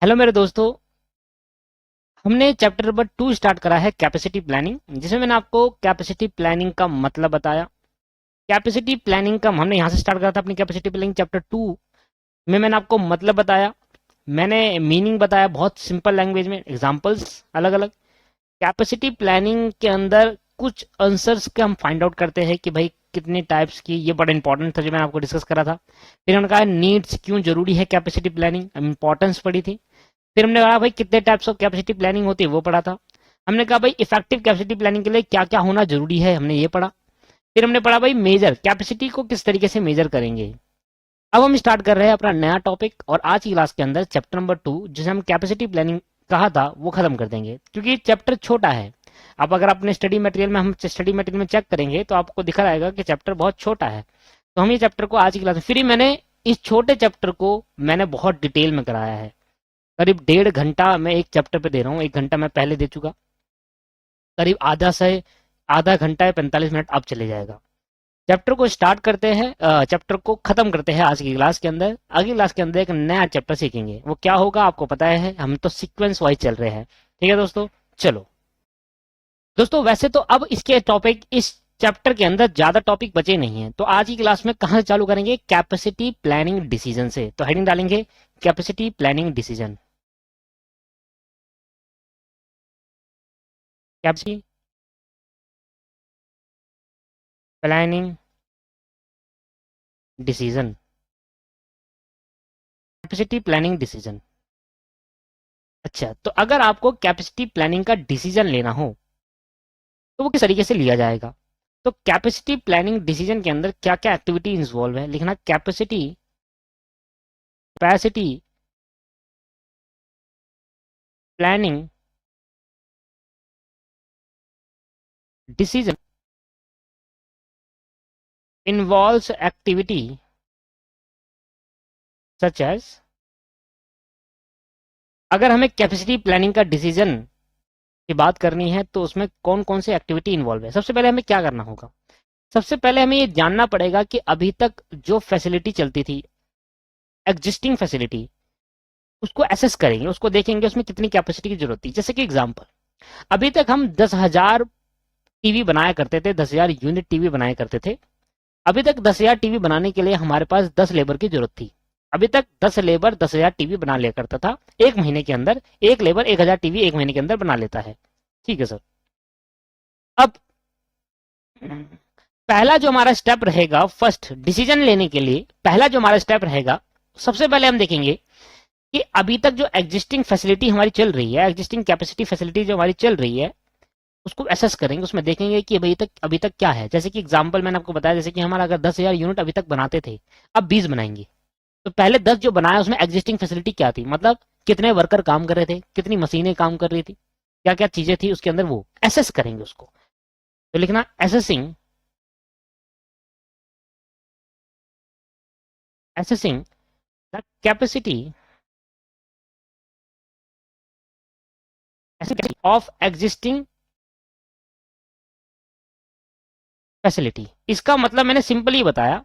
Hello मेरे दोस्तों। हमने चैप्टर नंबर 2 स्टार्ट करा है कैपेसिटी प्लानिंग, जिसमें मैंने आपको कैपेसिटी प्लानिंग का मतलब बताया। कैपेसिटी प्लानिंग का हमने यहाँ से स्टार्ट करा था अपनी कैपेसिटी प्लानिंग चैप्टर 2 में। मैंने आपको मतलब बताया, मैंने मीनिंग बताया बहुत सिंपल लैंग्वेज में, एग्जांपल्स अलग अलग। कैपेसिटी प्लानिंग के अंदर कुछ आंसर्स के हम फाइंड आउट करते हैं कि भाई कितने टाइप्स की, ये बड़ा इंपॉर्टेंट था जो मैंने आपको डिस्कस करा था। फिर हमने कहा नीड्स क्यों जरूरी है, कैपेसिटी प्लानिंग इंपॉर्टेंस पड़ी थी। फिर हमने कहा भाई कितने टाइप्स ऑफ कैपेसिटी प्लानिंग होती है, वो पढ़ा था। हमने कहा भाई इफेक्टिव कैपेसिटी प्लानिंग के लिए क्या क्या होना जरूरी है, हमने ये पढ़ा। फिर हमने पढ़ा भाई मेजर कैपेसिटी को किस तरीके से मेजर करेंगे। अब हम स्टार्ट कर रहे हैं अपना नया टॉपिक, और आज की क्लास के अंदर चैप्टर नंबर 2 जिसे हम कैपेसिटी प्लानिंग कहा था वो खत्म कर देंगे, क्योंकि चैप्टर छोटा है। अब अगर अपने स्टडी मटेरियल में, हम स्टडी मटेरियल में चेक करेंगे तो आपको दिखा रहेगा कि चैप्टर बहुत छोटा है। तो हम ये चैप्टर को आज की क्लास में, फिर मैंने इस छोटे चैप्टर को मैंने बहुत डिटेल में कराया है। करीब 1.5 घंटा मैं एक चैप्टर पे दे रहा हूँ, 1 घंटा मैं पहले दे चुका। करीब आधा घंटा या 45 मिनट अब चले जाएगा। चैप्टर को स्टार्ट करते हैं, चैप्टर को खत्म करते हैं आज की क्लास के अंदर। अगली क्लास के अंदर एक नया चैप्टर सीखेंगे, वो क्या होगा आपको पता है, हम तो सीक्वेंस वाइज चल रहे हैं। ठीक है दोस्तों, चलो। दोस्तों वैसे तो अब इसके टॉपिक, इस चैप्टर के अंदर ज्यादा टॉपिक बचे नहीं है, तो आज की क्लास में कहाँ से चालू करेंगे, कैपेसिटी प्लानिंग डिसीजन से। तो हेडिंग डालेंगे capacity planning decision. Capacity planning decision, capacity planning decision. अच्छा, तो अगर आपको कैपेसिटी प्लानिंग का डिसीजन लेना हो तो वो किस तरीके से लिया जाएगा। तो कैपेसिटी प्लानिंग डिसीजन के अंदर क्या क्या एक्टिविटी इन्वॉल्व है, लिखना capacity capacity planning decision involves activity such as. अगर हमें कैपेसिटी प्लानिंग का डिसीजन की बात करनी है तो उसमें कौन कौन सी एक्टिविटी इन्वॉल्व है। सबसे पहले हमें क्या करना होगा, सबसे पहले हमें ये जानना पड़ेगा कि अभी तक जो फैसिलिटी चलती थी, एग्जिस्टिंग फैसिलिटी, उसको एसेस करेंगे, उसको देखेंगे उसमें कितनी कैपेसिटी की जरूरत थी। जैसे कि एग्जांपल, अभी तक हम 10,000 टीवी बनाया करते थे, 10,000 यूनिट टीवी बनाया करते थे। अभी तक 10,000 टीवी बनाने के लिए हमारे पास 10 लेबर की जरूरत थी। अभी तक 10 लेबर 10,000 टीवी बना लिया करता था एक महीने के अंदर। एक लेबर 1,000 टीवी एक महीने के अंदर बना लेता है। ठीक है सर। अब पहला जो हमारा स्टेप रहेगा, फर्स्ट डिसीजन लेने के लिए पहला जो हमारा स्टेप रहेगा, सबसे पहले हम देखेंगे कि अभी तक जो एग्जिस्टिंग फैसिलिटी हमारी चल रही है, एग्जिस्टिंग कैपेसिटी फैसिलिटी जो हमारी चल रही है, उसको एसेस करेंगे। उसमें देखेंगे कि अभी तक क्या है। जैसे कि एग्जांपल मैंने आपको बताया, जैसे कि हमारा अगर 10,000 यूनिट अभी तक बनाते थे, अब 20 बनाएंगे। तो पहले 10 जो बनाया उसमें एग्जिस्टिंग फैसिलिटी क्या थी, मतलब कितने वर्कर काम कर रहे थे, कितनी मशीनें काम कर रही थी, क्या क्या चीजें थी उसके अंदर, वो एसेस करेंगे उसको। तो लिखना assessing, assessing the capacity of existing facility. इसका मतलब मैंने सिंपली बताया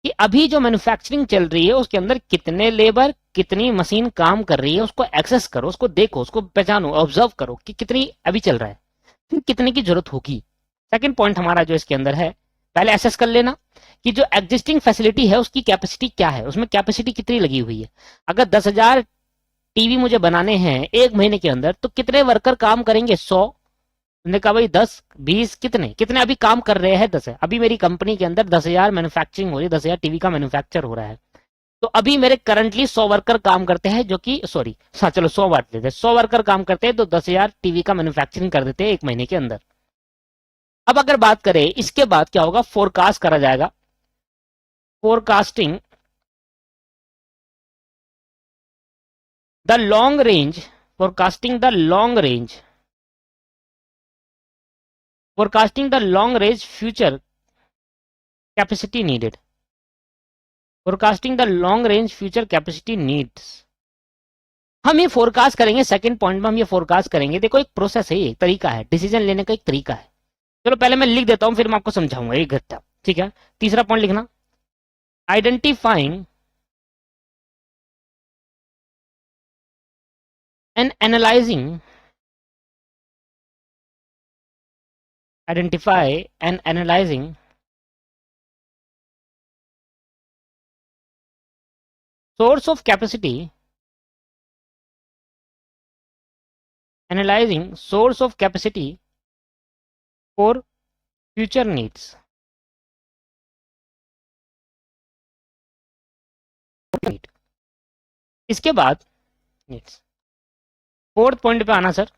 कि अभी जो मैन्युफैक्चरिंग चल रही है उसके अंदर कितने लेबर, कितनी मशीन काम कर रही है, उसको एक्सेस करो, उसको देखो, उसको पहचानो, ऑब्जर्व करो कि कितनी अभी चल रहा है, फिर कितने की जरूरत होगी। सेकंड पॉइंट हमारा जो इसके अंदर है, पहले एसेस कर लेना कि जो एग्जिस्टिंग फैसिलिटी है उसकी कैपेसिटी क्या है, उसमें कैपेसिटी कितनी लगी हुई है। अगर 10,000 टीवी मुझे बनाने हैं एक महीने के अंदर, तो कितने वर्कर काम करेंगे, 100। हमने कहा भाई 10 20 कितने कितने अभी काम कर रहे हैं, 10 है। अभी मेरी कंपनी के अंदर 10,000 मैन्युफैक्चरिंग हो रही है, 10,000 टीवी का मैन्युफैक्चर हो रहा है। तो अभी मेरे करंटली 100 वर्कर काम करते हैं, जो कि सॉरी, हाँ चलो 100 बांट देते हैं, 100 वर्कर काम करते हैं तो 10,000 टीवी का मैन्युफैक्चरिंग कर देते हैं एक महीने के अंदर। अब अगर बात करें इसके बाद क्या होगा, फोरकास्ट करा जाएगा। Forecasting the long range, forecasting the long range, forecasting the long range future capacity needed, forecasting the long range future capacity needs. हम ये फोरकास्ट करेंगे, सेकंड पॉइंट में हम ये फोरकास्ट करेंगे। देखो एक प्रोसेस है, एक तरीका है, डिसीजन लेने का एक तरीका है। चलो पहले मैं लिख देता हूं, फिर मैं आपको समझाऊंगा एक घंटा। ठीक है, तीसरा पॉइंट लिखना, identifying and analysing identify and analyzing source of capacity, analyzing source of capacity for future needs. इसके बाद needs फोर्थ पॉइंट पे आना sir,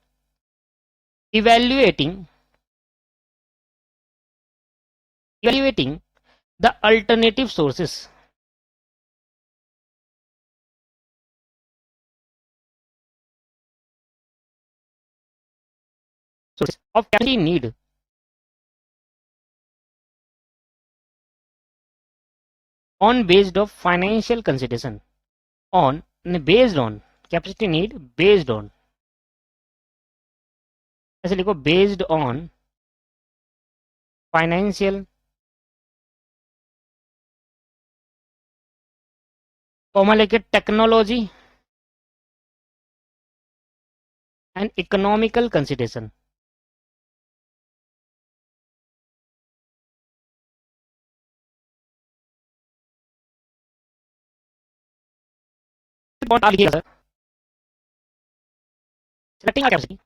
evaluating the alternative sources of capacity need on based of financial consideration, on based on capacity need based on, ऐसे लिखो based on financial comma लेके technology and economical consideration. Sir selecting capacity,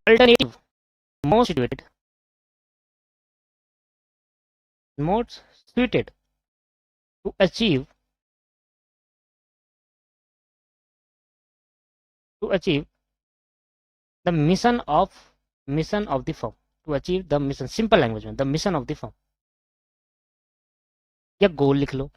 alternative most suited to achieve the mission of the firm, to achieve the mission, simple language में the mission of the firm, या goal लिख लो।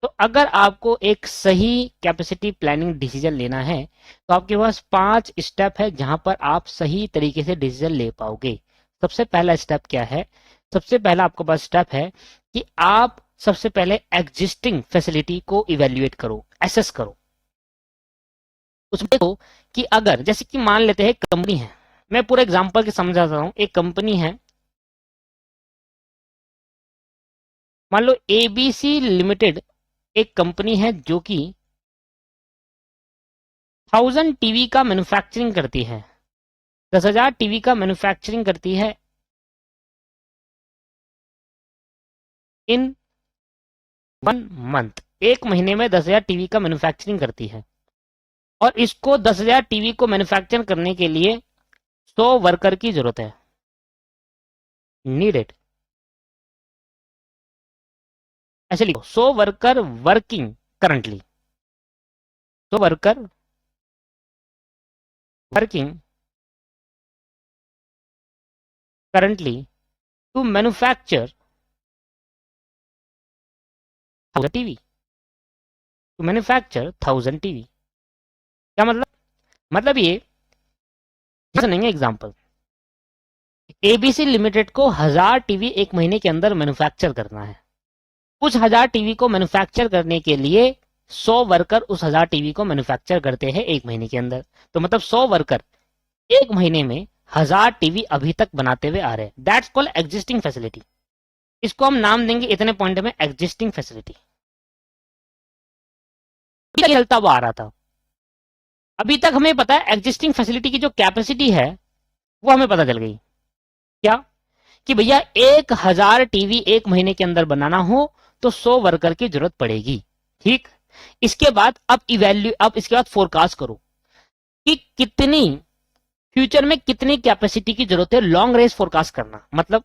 तो अगर आपको एक सही capacity planning decision लेना है तो आपके पास 5 स्टेप है जहां पर आप सही तरीके से डिसीजन ले पाओगे। सबसे पहला स्टेप क्या है? सबसे पहला आपके पास स्टेप है कि आप सबसे पहले एग्जिस्टिंग फैसिलिटी को इवेल्युएट करो, एसेस करो। उसमें देखो कि अगर जैसे कि मान लेते हैं कंपनी है, मैं पूरा एग्जांपल के समझाता हूं। एक कंपनी है, मान लो एबीसी लिमिटेड एक कंपनी है जो कि 1000 टीवी का मैन्युफैक्चरिंग करती है, 10,000 टीवी का मैन्युफैक्चरिंग करती है इन 1 मंथ, एक महीने में 10,000 टीवी का मैन्युफैक्चरिंग करती है। और इसको 10,000 टीवी को मैन्युफैक्चर करने के लिए 100 वर्कर की जरूरत है, नीडेड। ऐसे लिखो 100 worker working currently, 100 worker working currently to manufacture 1000 TV, to manufacture 1000 TV. क्या मतलब? मतलब ये नहीं, एग्जांपल एबीसी लिमिटेड को 1000 टीवी एक महीने के अंदर मैन्युफैक्चर करना है। उस 1000 टीवी को मैन्युफैक्चर करने के लिए 100 वर्कर उस 1000 टीवी को मैन्युफैक्चर करते हैं एक महीने के अंदर। तो मतलब 100 वर्कर एक महीने में 1000 टीवी अभी तक बनाते हुए आ रहे हैं। That's called existing facility. इसको हम नाम देंगे इतने पॉइंट में एग्जिस्टिंग फैसिलिटी। चलता हुआ आ रहा था, अभी तक हमें पता है एग्जिस्टिंग फैसिलिटी की जो कैपेसिटी है वो हमें पता चल गई। क्या? कि भैया 1000 टीवी एक महीने के अंदर बनाना हो तो 100 वर्कर की जरूरत पड़ेगी। ठीक, इसके बाद अब इसके बाद फोरकास्ट करो कि कितनी फ्यूचर में कितनी कैपेसिटी की जरूरत है। लॉन्ग रेंज फोरकास्ट करना मतलब,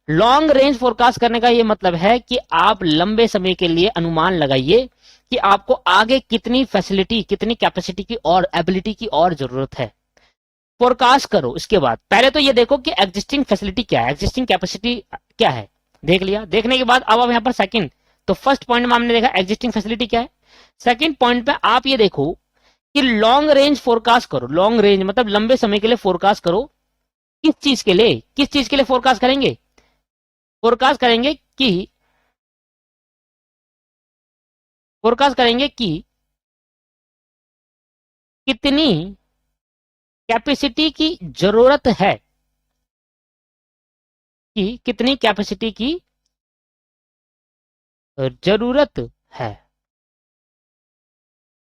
लॉन्ग रेंज फोरकास्ट करने का यह मतलब है कि आप लंबे समय के लिए अनुमान लगाइए कि आपको आगे कितनी फैसिलिटी, कितनी कैपेसिटी की और एबिलिटी की और जरूरत है। फोरकास्ट करो। इसके बाद पहले तो ये देखो कि एग्जिस्टिंग फैसिलिटी क्या है, एग्जिस्टिंग कैपेसिटी क्या है। देख लिया, देखने के बाद अब आप यहां पर सेकंड, तो फर्स्ट पॉइंट में हमने देखा एग्जिस्टिंग फैसिलिटी क्या है। सेकंड पॉइंट पे आप ये देखो कि लॉन्ग रेंज फोरकास्ट करो। लॉन्ग रेंज मतलब लंबे समय के लिए फोरकास्ट करो। किस चीज के लिए? किस चीज के लिए फोरकास्ट करेंगे? फोरकास्ट करेंगे कि कितनी कैपेसिटी की जरूरत है, कि कितनी कैपेसिटी की जरूरत है,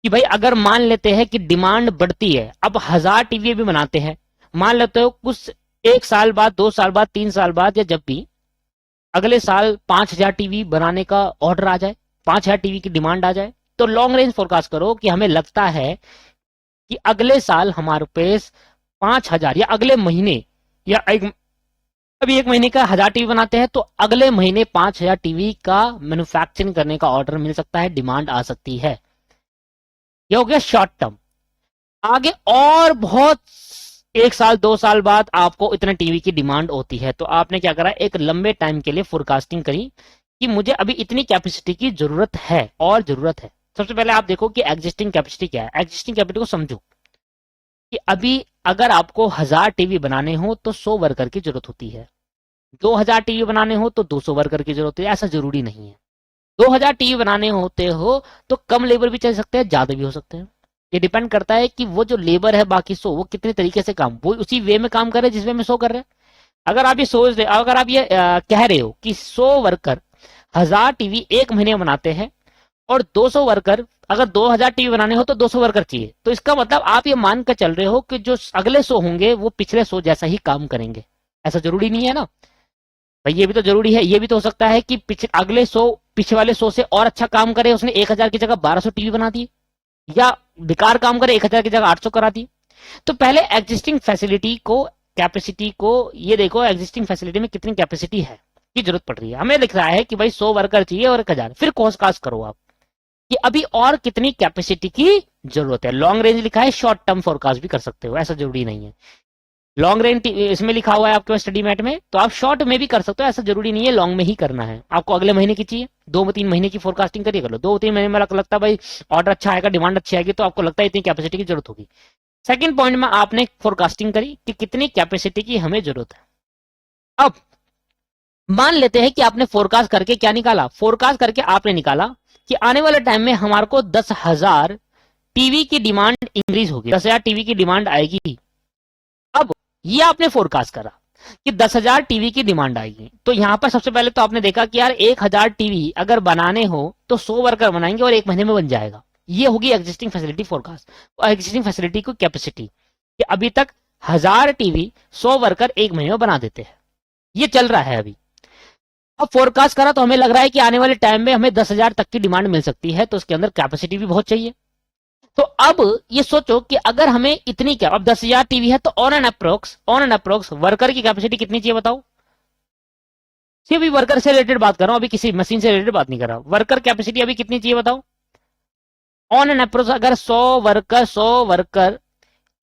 कि भाई अगर मान लेते हैं कि डिमांड बढ़ती है, अब 1000 टीवी भी बनाते हैं, मान लेते हो कुछ 1 साल बाद, 2 साल बाद, 3 साल बाद, या जब भी अगले साल 5000 टीवी बनाने का ऑर्डर आ जाए, 5000 टीवी की डिमांड आ जाए, तो लॉन्ग रेंज फोरकास्ट करो कि हमें लगता है कि अगले साल हमारे पास 5000, या अगले महीने, या अभी 1 महीने का 1000 टीवी बनाते हैं, तो अगले महीने 5000 टीवी का मैन्युफैक्चरिंग करने का ऑर्डर मिल सकता है, डिमांड आ सकती है। ये हो गया शॉर्ट टर्म। आगे और बहुत 1 साल 2 साल बाद आपको इतने टीवी की डिमांड होती है, तो आपने क्या करा, एक लंबे टाइम के लिए फोरकास्टिंग करी कि मुझे अभी इतनी कैपेसिटी की जरूरत है और जरूरत है। सबसे पहले आप देखो कि एग्जिस्टिंग कैपेसिटी क्या है। एग्जिस्टिंग कैपेसिटी को समझो कि अभी अगर आपको 1000 टीवी बनाने हो तो 100 वर्कर की जरूरत होती है, 2000 टीवी बनाने हो तो 200 वर्कर की जरूरत है। ऐसा जरूरी नहीं है। 2000 टीवी बनाने होते हो तो कम लेबर भी चल सकते हैं, ज्यादा भी हो सकते हैं। ये डिपेंड करता है कि वो जो लेबर है बाकी 100, वो कितने तरीके से काम, वो उसी वे में काम कर रहे हैं जिस वे में 100 कर रहे हैं। अगर आप ये सोच रहे, अगर आप ये कह रहे हो कि 100 वर्कर 1000 टीवी 1 महीने में बनाते हैं, और 200 वर्कर, अगर 2000 टीवी बनाने हो तो 200 वर्कर चाहिए, तो इसका मतलब आप ये मान कर चल रहे हो कि जो अगले 100 होंगे वो पिछले 100 जैसा ही काम करेंगे। ऐसा जरूरी नहीं है ना भाई, ये भी तो जरूरी है। ये भी तो हो सकता है कि अगले 100 पीछे वाले 100 से और अच्छा काम करे, उसने 1000 की जगह 1200 टीवी बना दिए, या बेकार काम करे 1000 की जगह 800 करा दिए। तो पहले एग्जिस्टिंग फैसिलिटी को, कैपेसिटी को ये देखो, एग्जिस्टिंग फैसिलिटी में कितनी कैपेसिटी है की जरूरत पड़ रही है। हमें लिख रहा है कि भाई 100 वर्कर चाहिए और 1000, फिर कॉस्ट कास्ट करो आप कि अभी और कितनी कैपेसिटी की जरूरत है। लॉन्ग रेंज लिखा है, शॉर्ट टर्म फोरकास्ट भी कर सकते हो, ऐसा जरूरी नहीं है। लॉन्ग रेंज इसमें लिखा हुआ है आपके पास स्टडी मैट में, तो आप शॉर्ट में भी कर सकते हो, ऐसा जरूरी नहीं है लॉन्ग में ही करना है। आपको अगले महीने की चाहिए, 2-3 महीने की फोरकास्टिंग करिए, कर लो। 2-3 महीने में लगता है भाई ऑर्डर अच्छा आएगा, डिमांड अच्छी आएगी, तो आपको लगता है इतनी कैपेसिटी की जरूरत होगी। सेकंड पॉइंट में आपने फोरकास्टिंग करी कि कितनी कैपेसिटी की हमें जरूरत है। अब मान लेते हैं कि आपने फोरकास्ट करके क्या निकाला, फोरकास्ट करके आपने निकाला कि आने वाले टाइम में हमारे को 10,000 टीवी की डिमांड इंक्रीज होगी, 10,000 टीवी की डिमांड आएगी। अब ये आपने फोरकास्ट करा कि 10,000 टीवी की डिमांड आएगी, तो यहां पर सबसे पहले तो आपने देखा कि यार 1000 टीवी अगर बनाने हो तो 100 वर्कर बनाएंगे और 1 महीने में बन जाएगा। ये होगी एग्जिस्टिंग फैसिलिटी फोरकास्ट, और एग्जिस्टिंग फैसिलिटी की कैपेसिटी कि अभी तक 1000 टीवी 100 वर्कर 1 महीने में बना देते हैं। ये चल रहा है अभी। अब फोरकास्ट करा तो हमें लग रहा है कि आने वाले टाइम में हमें 10,000 तक की डिमांड मिल सकती है, तो उसके अंदर कैपेसिटी भी बहुत चाहिए। तो अब ये सोचो कि अगर हमें इतनी क्या, अब 10,000 टीवी है तो ऑन एन अप्रोक्स वर्कर की कैपेसिटी कितनी चाहिए बताओ। सिर्फ भी वर्कर से रिलेटेड बात कर रहा हूं, अभी किसी मशीन से रिलेटेड बात नहीं कर रहा। वर्कर कैपेसिटी अभी कितनी चाहिए बताओ। ऑन एन अप्रोक्स अगर 100 वर्कर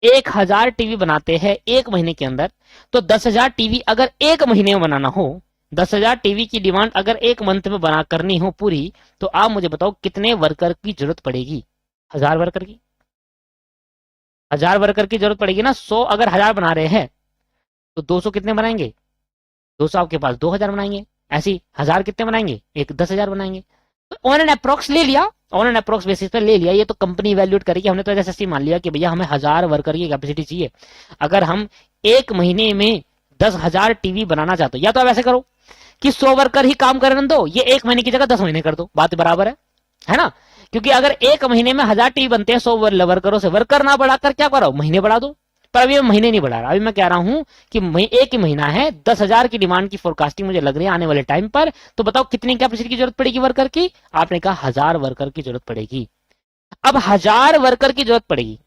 1000 टीवी बनाते हैं 1 महीने के अंदर, तो 10,000 टीवी अगर 1 महीने में बनाना हो, 10,000 टीवी की डिमांड अगर 1 मंथ में बना करनी हो पूरी, तो आप मुझे बताओ कितने वर्कर की जरूरत पड़ेगी। 1000 वर्कर की, 1000 वर्कर की जरूरत पड़ेगी ना। 100 अगर 1000 बना रहे हैं तो 200 कितने बनाएंगे, 200 आपके पास 2000 बनाएंगे। ऐसे ही 1000 कितने बनाएंगे, एक 10,000 बनाएंगे। तो ऑन एन अप्रोक्स ले लिया, ऑन एन अप्रोक्स बेसिस पे ले लिया। ये तो कंपनी इवैल्यूएट करेगी, हमने तो ऐसे मान लिया कि भैया हमें 1000 वर्कर की कैपेसिटी चाहिए। अगर हम 1 महीने में 10,000 टीवी बनाना चाहते हो, या तो आप ऐसे करो कि 100 वर्कर ही काम करने दो, ये 1 महीने की जगह 10 महीने कर दो, बात बराबर है ना। क्योंकि अगर 1 महीने में 1000 टीवी बनते हैं 100 वर्करों से, वर्कर ना बढ़ाकर क्या करो, महीने बढ़ा दो। पर अभी मैं महीने नहीं बढ़ा रहा, अभी मैं कह रहा हूं कि एक ही महीना है, 10,000 की डिमांड की फोरकास्टिंग मुझे लग रही है आने वाले टाइम पर। तो बताओ कितनी कैपेसिटी की जरूरत पड़ेगी वर्कर की। आपने कहा 1000 वर्कर की जरूरत पड़ेगी। अब 1000 वर्कर की जरूरत पड़ेगी।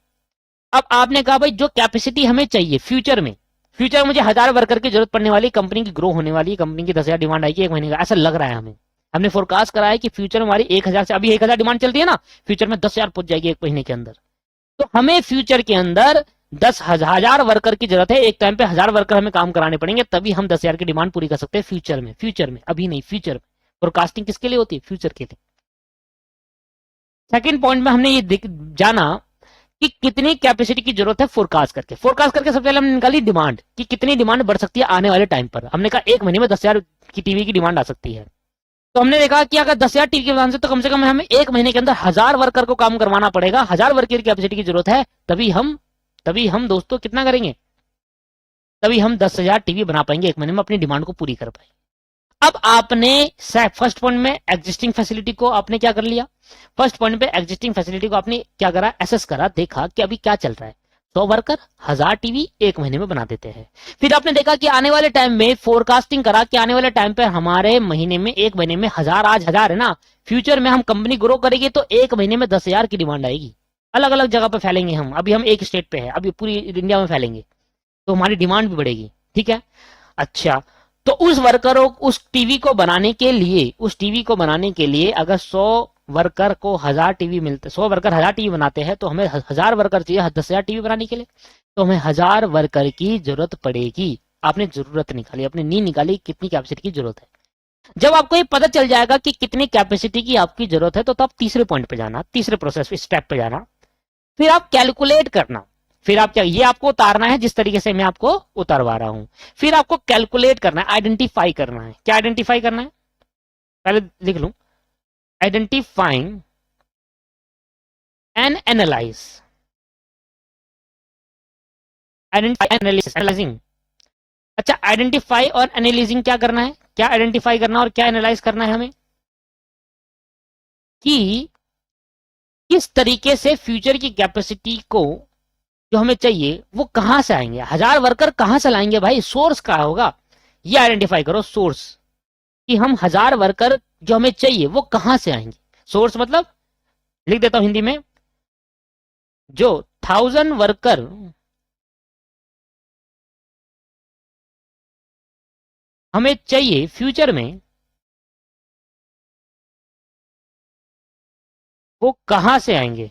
अब आपने कहा भाई जो कैपेसिटी हमें चाहिए फ्यूचर में मुझे 1000 वर्कर की जरूरत पड़ने वाली, कंपनी की ग्रो होने वाली, कंपनी की 10,000 डिमांड आएगी 1 महीने का, ऐसा लग रहा है हमें। हमने फोरकास्ट करा है कि फ्यूचर में हमारी 1000 से, अभी 1000 डिमांड चलती है ना, फ्यूचर में 10,000 पहुंच जाएगी 1 महीने के अंदर। तो हमें फ्यूचर के अंदर 10,000 वर्कर की जरूरत है। एक टाइम पे 1000 वर्कर हमें काम कराने पड़ेंगे, तभी हम 10,000 की डिमांड पूरी कर सकते हैं फ्यूचर में, अभी नहीं, फ्यूचर में। फोरकास्टिंग किसके लिए होती है, फ्यूचर के लिए। सेकंड पॉइंट में हमने ये जाना कि कितनी कैपेसिटी की जरूरत है फोरकास्ट करके सबसे पहले हमने निकाली डिमांड कि कितनी डिमांड बढ़ सकती है आने वाले टाइम पर। हमने कहा 1 महीने में 10,000 की टीवी की डिमांड आ सकती है। तो हमने देखा कि अगर 10,000 टीवी की डिमांड से, तो कम से कम हमें 1 महीने के अंदर 1000 वर्कर को काम करवाना पड़ेगा। 1000 वर्कर की कैपेसिटी की जरूरत है, तभी हम तभी हम दोस्तों कितना करेंगे, तभी हम 10,000 टीवी बना पाएंगे एक महीने में, अपनी डिमांड को पूरी कर पाएंगे। अब आपने फर्स्ट पॉइंट में एग्जिस्टिंग फैसिलिटी को आपने क्या कर लिया, फर्स्ट पॉइंट पे एग्जिस्टिंग फैसिलिटी को आपने क्या करा, एसेस करा, देखा कि अभी क्या चल रहा है, 100 वर्कर 1000 टीवी एक महीने में बना देते हैं। फिर आपने देखा कि आने वाले टाइम में फोरकास्टिंग करा कि आने वाले टाइम पे हमारे महीने में, एक महीने में 1000, आज 1000 है ना, फ्यूचर में हम कंपनी ग्रो करेगी तो एक महीने में 10,000 की डिमांड आएगी। अलग अलग जगह पे फैलेंगे हम, अभी हम एक स्टेट पे है, अभी पूरी इंडिया में फैलेंगे तो हमारी डिमांड भी बढ़ेगी। ठीक है, अच्छा, तो उस वर्करों, उस टीवी को बनाने के लिए, उस टीवी को बनाने के लिए अगर 100 वर्कर को 1000 टीवी मिलते, 100 वर्कर 1000 टीवी बनाते हैं तो हमें 1000 वर्कर चाहिए 10,000 टीवी बनाने के लिए, तो हमें 1000 वर्कर की जरूरत पड़ेगी। आपने जरूरत निकाली, आपने नीड निकाली कितनी कैपेसिटी की जरूरत है। जब आपको ये पता चल जाएगा कि कितनी कैपेसिटी की आपकी जरूरत है तो तब तीसरे पॉइंट पे जाना, तीसरे प्रोसेस स्टेप पे जाना, फिर आप कैलकुलेट करना। फिर आप क्या, ये आपको उतारना है जिस तरीके से मैं आपको उतारवा रहा हूं, फिर आपको कैलकुलेट करना है, आइडेंटिफाई करना है। क्या आइडेंटिफाई करना है, पहले लिख लूं, identifying and analyse, identify analysing. अच्छा, आइडेंटिफाई और एनालिजिंग क्या करना है, क्या आइडेंटिफाई करना और क्या एनालाइज करना है हमें, कि किस तरीके से फ्यूचर की कैपेसिटी को जो हमें चाहिए वो कहां से आएंगे, 1000 वर्कर कहां से लाएंगे भाई, सोर्स कहां होगा, ये आइडेंटिफाई करो सोर्स, कि हम 1000 वर्कर जो हमें चाहिए वो कहां से आएंगे। सोर्स मतलब लिख देता हूं हिंदी में, जो 1000 वर्कर हमें चाहिए फ्यूचर में वो कहां से आएंगे।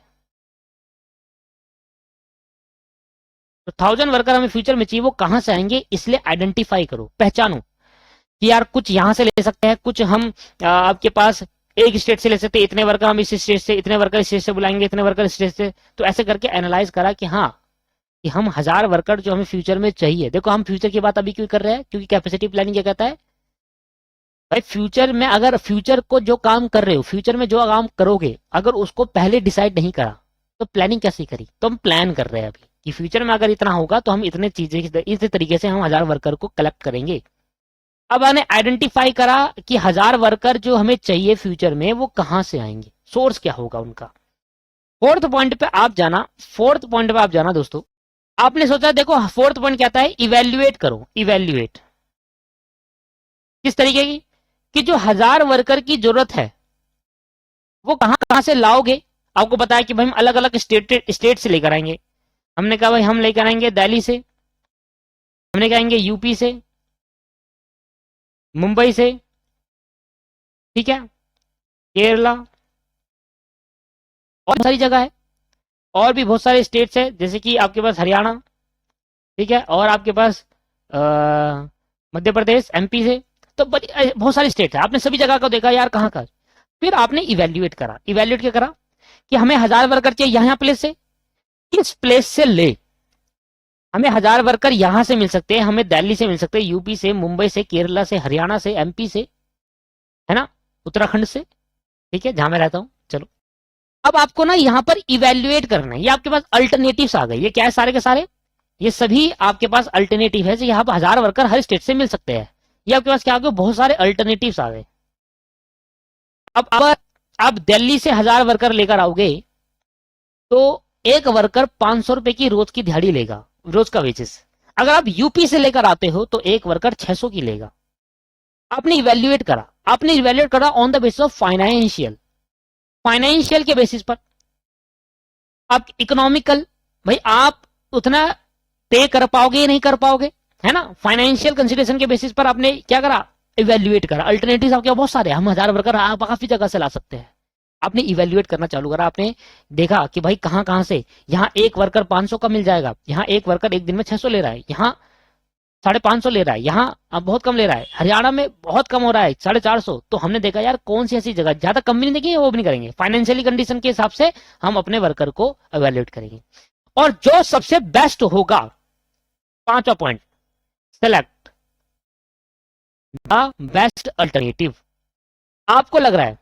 तो 1000 वर्कर हमें फ्यूचर में चाहिए वो कहां से आएंगे, इसलिए आइडेंटिफाई करो, पहचानो कि यार कुछ यहां से ले सकते हैं, कुछ हम आपके पास एक स्टेट से ले सकते हैं, इतने वर्कर हम इस स्टेट से, इतने वर्कर इस स्टेट से बुलाएंगे, इतने वर्कर इस स्टेट से। तो ऐसे करके एनालाइज करा कि हाँ, कि हम 1000 वर्कर जो हमें फ्यूचर में चाहिए। देखो हम फ्यूचर की बात अभी क्यों कर रहे हैं, क्योंकि कैपेसिटी प्लानिंग क्या कहता है भाई, फ्यूचर में अगर फ्यूचर को जो काम कर रहे हो, फ्यूचर में जो काम करोगे, अगर उसको पहले डिसाइड नहीं करा तो प्लानिंग कैसे करी। तो हम प्लान कर रहे हैं अभी कि फ्यूचर में अगर इतना होगा तो हम इतने चीजें, इस तरीके से हम 1000 वर्कर को कलेक्ट करेंगे। अब हमने आइडेंटिफाई करा कि 1000 वर्कर जो हमें चाहिए फ्यूचर में वो कहां से आएंगे, सोर्स क्या होगा उनका। फोर्थ पॉइंट पे आप जाना, फोर्थ पॉइंट पे आप जाना दोस्तों, आपने सोचा, देखो फोर्थ पॉइंट कहता है इवेल्युएट करो, इवेल्युएट किस तरीके की, कि जो 1000 वर्कर की जरूरत है वो कहां कहां से लाओगे। आपको बताया कि भाई हम अलग अलग स्टेट से लेकर आएंगे। हमने कहा भाई हम लेकर आएंगे दिल्ली से, हमने कहेंगे यूपी से, मुंबई से, ठीक है, केरला, और सारी जगह है, और भी बहुत सारे स्टेट्स है, जैसे कि आपके पास हरियाणा, ठीक है, और आपके पास मध्य प्रदेश, एमपी से। तो बहुत सारे स्टेट है, आपने सभी जगह को देखा यार कहाँ का। फिर आपने इवेल्युएट करा, इवेल्युएट क्या करा कि हमें 1000 वर्कर चाहिए यहाँ प्लेस से, किस प्लेस से ले, हमें 1000 वर्कर यहां से मिल सकते हैं, हमें दिल्ली से मिल सकते हैं, यूपी से, मुंबई से, केरला से, हरियाणा से, एमपी से, है ना, उत्तराखंड से, ठीक है, जहां मैं रहता हूं। चलो, अब आपको ना यहां पर इवेल्युएट करना है, ये आपके पास अल्टरनेटिव्स आ गए, ये क्या है सारे के सारे, ये सभी आपके पास अल्टरनेटिव है। यहाँ पर 1000 वर्कर हर स्टेट से मिल सकते हैं, ये आपके पास क्या आ गए, बहुत सारे अल्टरनेटिव्स आ गए। अब आप दिल्ली से 1000 वर्कर लेकर आओगे तो एक वर्कर 500 रुपए की रोज की दिहाड़ी लेगा, रोज का वेजेस। अगर आप यूपी से लेकर आते हो तो एक वर्कर 600 की लेगा। आपने इवेल्युएट करा, आपने इवेल्युएट करा on the basis of financial, financial के बेसिस पर, आप इकोनॉमिकल, भाई आप उतना पे कर पाओगे या नहीं कर पाओगे, है ना, फाइनेंशियल कंसीडरेशन के बेसिस पर आपने क्या करा, इवेल्युएट करा। अल्टरनेटिव आपके बहुत सारे, हम 1000 वर्कर आप काफी जगह से ला सकते हैं। आपने इवेल्युएट करना चालू करा, आपने देखा कि भाई कहां कहां से, यहाँ एक वर्कर 500 का मिल जाएगा, यहाँ एक वर्कर एक दिन में 600 ले रहा है, यहाँ 550 ले रहा है, यहाँ अब बहुत कम ले रहा है, हरियाणा में बहुत कम हो रहा है 450। तो हमने देखा यार कौन सी ऐसी जगह ज्यादा कम भी नहीं देखी, वो भी नहीं करेंगे, फाइनेंशियली कंडीशन के हिसाब से हम अपने वर्कर को इवेल्युएट करेंगे, और जो सबसे बेस्ट होगा, पांचवा point, select the best alternative. आपको लग रहा है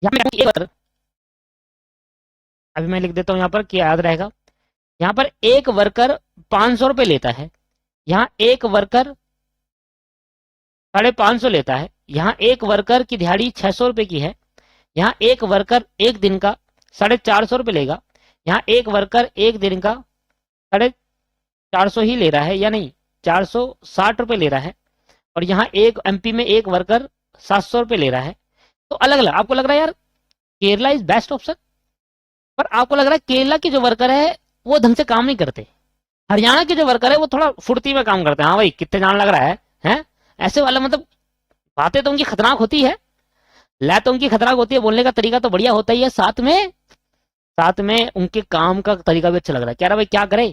यहाँ पे अभी मैं लिख देता हूँ यहाँ पर कि याद रहेगा। यहाँ पर एक वर्कर 500 रुपये लेता है, यहाँ एक वर्कर 550 लेता है, यहाँ एक वर्कर की दिहाड़ी 600 रुपये की है, यहाँ एक वर्कर एक दिन का 450 रुपये लेगा, यहाँ एक वर्कर एक दिन का 450 ही ले रहा है, या नहीं 460 रुपये ले रहा है, और यहाँ एक एमपी में एक वर्कर 700 रुपये ले रहा है। तो अलग अलग आपको लग रहा है यार केरला इज बेस्ट ऑप्शन, पर आपको लग रहा है केरला के जो वर्कर है वो ढंग से काम नहीं करते, हरियाणा के जो वर्कर है वो थोड़ा फुर्ती में काम करते हैं। हाँ भाई कितने जान लग रहा है, हैं? ऐसे वाला मतलब बातें तो उनकी खतरनाक होती है, लै तो उनकी खतरनाक होती है, बोलने का तरीका तो बढ़िया होता ही है, साथ में उनके काम का तरीका भी अच्छा लग रहा है। कह रहा भाई क्या करे,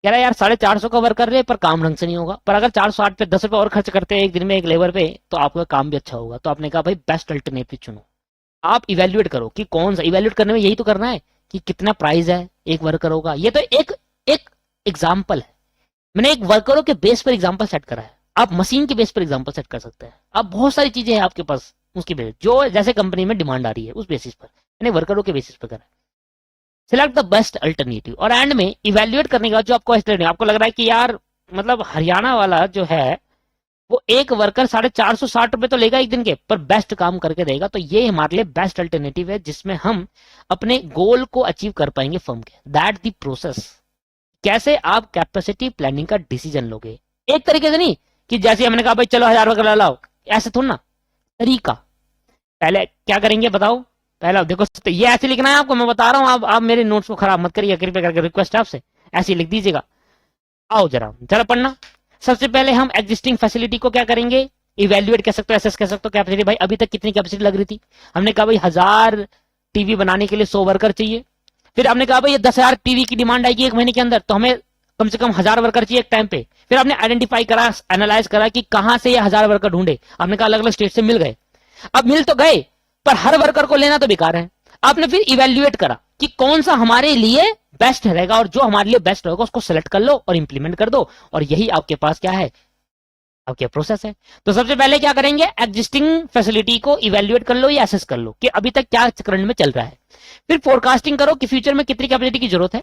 कह रहा यार 450 का वर्कर रहे पर काम ढंग से नहीं होगा, पर अगर 460 पे 10 रुपए और खर्च करते हैं एक दिन में एक लेबर पे तो आपका काम भी अच्छा होगा। तो आपने कहा भाई बेस्ट अल्टरनेटिव चुनो। आप इवेल्युएट करो कि कौन सा, इवेल्युएट करने में यही तो करना है कि कितना प्राइस है एक वर्कर होगा। ये तो एक एक एग्जाम्पल है, मैंने एक वर्करों के बेस पर एग्जाम्पल सेट करा है, आप मशीन के बेस पर एग्जाम्पल सेट कर सकते हैं। अब बहुत सारी चीजें हैं आपके पास उसकी बेस, जो जैसे कंपनी में डिमांड आ रही है उस बेसिस पर, मैंने वर्करों के बेसिस पर करा है। सिलेक्ट द बेस्ट अल्टरनेटिव, और एंड में इवेल्युएट करने के बाद जो आपको लग रहा है कि यार मतलब हरियाणा वाला जो है वो एक वर्कर 460 रुपए तो लेगा एक दिन के, पर बेस्ट काम करके देगा, तो ये हमारे लिए बेस्ट अल्टरनेटिव है जिसमें हम अपने गोल को अचीव कर पाएंगे फर्म के। दैट द प्रोसेस, कैसे आप कैपेसिटी प्लानिंग का डिसीजन लोगे। एक तरीके से नहीं कि जैसे हमने कहा भाई चलो 1000 वर्कर लाओ, ऐसे थोड़ा ना तरीका। पहले क्या करेंगे बताओ, पहला देखो ये ऐसे लिखना है आपको, मैं बता रहा हूँ, आप मेरे नोट्स को खराब मत करिए, कृपया करके रिक्वेस्ट आपसे ऐसे लिख दीजिएगा। आओ जरा जरा पढ़ना। सबसे पहले हम एग्जिस्टिंग फैसिलिटी को क्या करेंगे, इवेल्युएट कह सकते हो, एसेस कह सकते हो कैपेसिटी। भाई अभी तक कितनी कैपेसिटी लग रही थी, हमने कहा भाई 1000 टीवी बनाने के लिए 100 वर्कर चाहिए। फिर हमने कहा भाई ये 10,000 टीवी की डिमांड आएगी एक महीने के अंदर, तो हमें कम से कम 1000 वर्कर चाहिए एक टाइम पे। फिर हमने आइडेंटिफाई करा, एनालाइज करा कि कहां से ये 1000 वर्कर ढूंढे, हमने कहा अलग अलग स्टेट से मिल गए। अब मिल तो गए पर हर वर्कर को लेना तो बेकार है, आपने फिर इवेल्युएट करा कि कौन सा हमारे लिए बेस्ट रहेगा, और जो हमारे लिए बेस्ट रहेगा उसको सेलेक्ट कर लो और इंप्लीमेंट कर दो, और यही आपके पास क्या है, आपके प्रोसेस है। तो सबसे पहले क्या करेंगे, एग्जिस्टिंग फैसिलिटी को इवेल्युएट कर लो या एसेस कर लो कि अभी तक क्या करंट में चल रहा है। फिर फोरकास्टिंग करो कि फ्यूचर में कितनी कैपेसिटी की जरूरत है।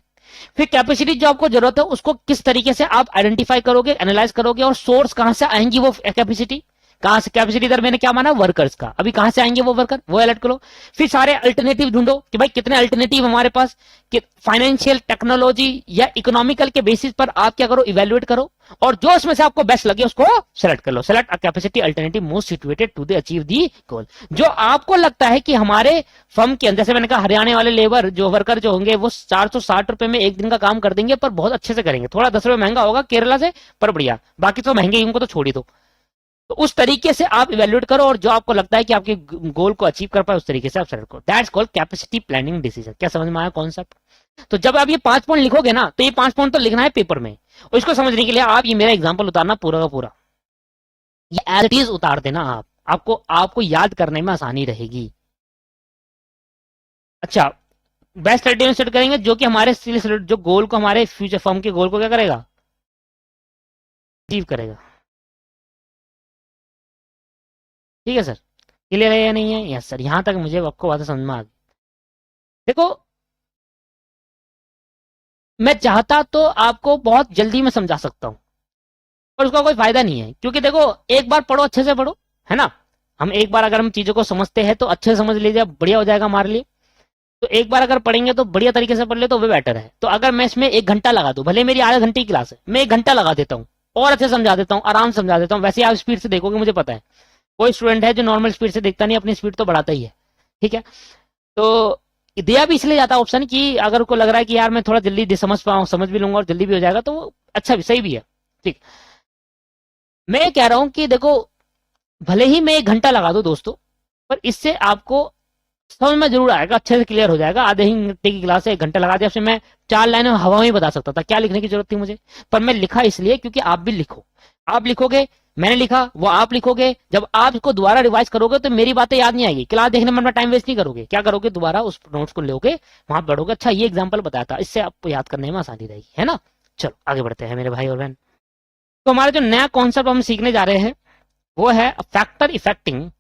फिर कैपेसिटी जो आपको जरूरत है उसको किस तरीके से आप आइडेंटिफाई करोगे, एनालाइज करोगे, और सोर्स कहां से आएंगी वो कैपेसिटी, कहां से कैपेसिटी इधर मैंने क्या माना वर्कर्स का, अभी कहां से आएंगे वो वर्कर, वो अलर्ट करो। फिर सारे अल्टरनेटिव ढूंढो कि भाई कितने अल्टरनेटिव हमारे पास, कि फाइनेंशियल, टेक्नोलॉजी या इकोनॉमिकल के बेसिस पर आप क्या करो, इवेल्युएट करो, और जो इसमें से आपको बेस्ट लगे उसको सेलेक्ट कर लो। Select a capacity alternative most situated to the achieve the goal. जो आपको लगता है कि हमारे फर्म के अंदर, जैसे मैंने कहा हरियाणा वाले लेबर जो वर्कर जो होंगे वो 460 रुपए में एक दिन का काम कर देंगे, पर बहुत अच्छे से करेंगे, थोड़ा 10 रुपए महंगा होगा केरला से पर बढ़िया, बाकी तो महंगे ही, उनको तो छोड़ ही दो। तो उस तरीके से आप इवेल्युएट करो, और जो आपको लगता है कि आपके गोल को अचीव कर पाए उस तरीके से आप सेलेक्ट करो। That's called capacity planning decision. क्या समझ में आया कॉन्सेप्ट? तो जब आप ये 5 पॉइंट लिखोगे ना, तो ये 5 पॉइंट तो लिखना है पेपर में, और इसको समझने के लिए आप ये मेरा एग्जाम्पल उतारना पूरा का पूरा, ये एज इट इज उतार देना आपको याद करने में आसानी रहेगी। अच्छा, बेस्ट अल्टरनेटिव सेट करेंगे जो कि हमारे जो गोल को, हमारे फ्यूचर फर्म के गोल को क्या करेगा, अचीव करेगा। ठीक है सर, क्लियर है या नहीं है? यस सर, यहां तक मुझे आपको बात समझ में आ गई। देखो मैं चाहता तो आपको बहुत जल्दी में समझा सकता हूं, पर उसका कोई फायदा नहीं है, क्योंकि देखो एक बार पढ़ो, अच्छे से पढ़ो, है ना। हम एक बार अगर हम चीजों को समझते हैं तो अच्छे से समझ लीजिए, बढ़िया हो जाएगा हमारे लिए। तो एक बार अगर पढ़ेंगे तो बढ़िया तरीके से पढ़ ले तो वो बेटर है। तो अगर मैं इसमें 1 घंटा लगा दूं, भले मेरी आधे घंटे की क्लास है, मैं 1 घंटा लगा देता हूँ और अच्छे समझा देता हूँ, आराम से समझा देता हूँ। वैसे आप स्पीड से देखोगे, मुझे पता है कोई स्टूडेंट है जो नॉर्मल स्पीड से देखता नहीं, अपनी स्पीड तो बढ़ाता ही है। ठीक है, तो दिया भी इसलिए जाता ऑप्शन कि अगर उसको लग रहा है कि यार मैं थोड़ा जल्दी समझ पाऊँ, समझ भी लूंगा और जल्दी भी हो जाएगा, तो अच्छा भी, सही भी है। ठीक, मैं कह रहा हूं कि देखो भले ही मैं 1 घंटा लगा दूं दोस्तों, पर इससे आपको समझ में जरूर आएगा, अच्छे से क्लियर हो जाएगा। आधे ही घंटे की क्लास है, 1 घंटा लगा दिया, मैं 4 लाइनें हवा में बता सकता था, क्या लिखने की जरूरत थी मुझे। पर मैं लिखा इसलिए क्योंकि आप भी लिखो, आप लिखोगे, मैंने लिखा, वो आप लिखोगे, जब आप इसको दोबारा रिवाइज करोगे तो मेरी बातें याद नहीं आएगी, क्लास देखने में अपना टाइम वेस्ट नहीं करोगे। क्या करोगे, दोबारा उस नोट्स को लोगे, वहां पढ़ोगे, अच्छा ये एग्जाम्पल बताया था, इससे आपको याद करने में आसानी रहेगी, है ना। चलो आगे बढ़ते हैं मेरे भाई और बहन। तो हमारा जो नया कॉन्सेप्ट हम सीखने जा रहे हैं वो है factor affecting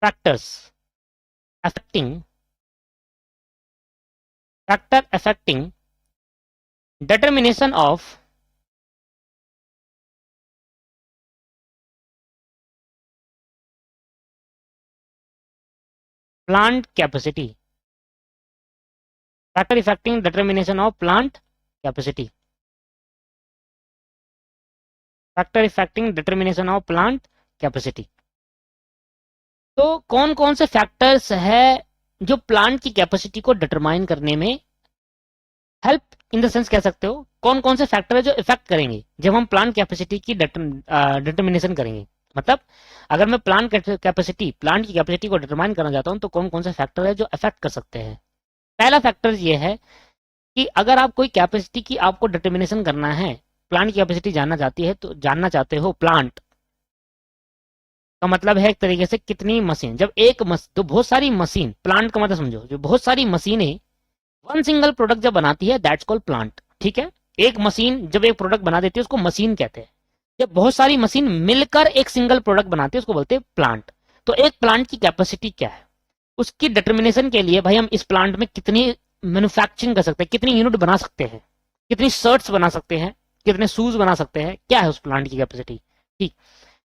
factors affecting determination of plant capacity. Factor affecting determination of plant capacity. Factor affecting determination of plant capacity. तो कौन कौन से फैक्टर्स है जो प्लांट की कैपेसिटी को डिटरमाइन करने में हेल्प इन द सेंस कह सकते हो, कौन कौन से फैक्टर है जो इफेक्ट करेंगे जब हम प्लांट कैपेसिटी की डिटरमिनेशन करेंगे। मतलब अगर मैं प्लांट की कैपेसिटी को डिटरमाइन करना चाहता हूं तो कौन कौन से फैक्टर है जो इफेक्ट कर सकते हैं। पहला फैक्टर ये है कि अगर आप कोई कैपेसिटी की आपको डिटरमिनेशन करना है, प्लांट की कैपेसिटी जानना चाहते हो प्लांट का मतलब है एक तरीके से कितनी मशीन, जब तो बहुत सारी मशीन, प्लांट का मतलब समझो, जो बहुत सारी मशीनें वन सिंगल प्रोडक्ट जब बनाती है दैट्स कॉल्ड प्लांट। ठीक है, एक मशीन जब एक प्रोडक्ट बना देती है उसको मशीन कहते हैं। जब बहुत सारी मशीन मिलकर एक सिंगल प्रोडक्ट बनाती है उसको बोलते हैं प्लांट। तो एक प्लांट की कैपेसिटी क्या है, उसकी डिटर्मिनेशन के लिए भाई हम इस प्लांट में कितनी मैन्युफैक्चरिंग कर सकते हैं, कितनी यूनिट बना सकते हैं, कितनी शर्ट्स बना सकते हैं, कितने शूज बना सकते हैं, क्या है उस प्लांट की कैपेसिटी। ठीक,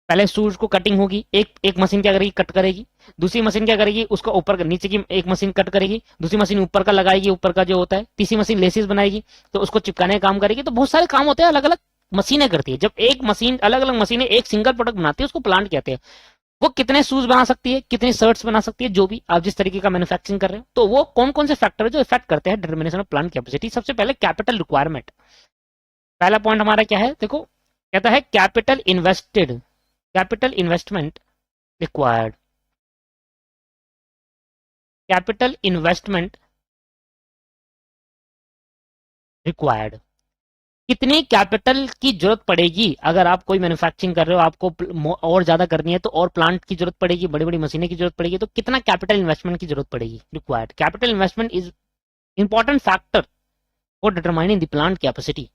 पहले शूज को कटिंग होगी, एक मशीन क्या करेगी, कट करेगी, दूसरी मशीन क्या करेगी, उसका ऊपर नीचे की एक मशीन कट करेगी, दूसरी मशीन ऊपर का लगाएगी, ऊपर का जो होता है, तीसरी मशीन लेसिस बनाएगी तो उसको चिपकाने का काम करेगी। तो बहुत सारे काम होते हैं, अलग अलग मशीनें करती है। जब एक मशीन, अलग अलग मशीनें एक सिंगल प्रोडक्ट बनाती है उसको प्लांट कहते हैं। वो कितने शूज बना सकती है, कितनी शर्ट्स बना सकती है, जो भी आप जिस तरीके का मैन्युफैक्चरिंग कर रहे हो। तो वो कौन कौन से फैक्टर है जो इफेक्ट करते हैं डिटर्मिनेशन ऑफ प्लांट कैपेसिटी। सबसे पहले कैपिटल रिक्वायरमेंट। पहला पॉइंट हमारा क्या है, देखो कहता है capital investment required. Capital investment required, कितनी कैपिटल की जरूरत पड़ेगी अगर आप कोई मैन्युफैक्चरिंग कर रहे हो, आपको और ज्यादा करनी है तो और प्लांट की जरूरत पड़ेगी, बड़ी बड़ी मशीनें की जरूरत पड़ेगी, तो कितना कैपिटल इन्वेस्टमेंट की जरूरत पड़ेगी, required. Capital investment is important factor for determining the plant capacity.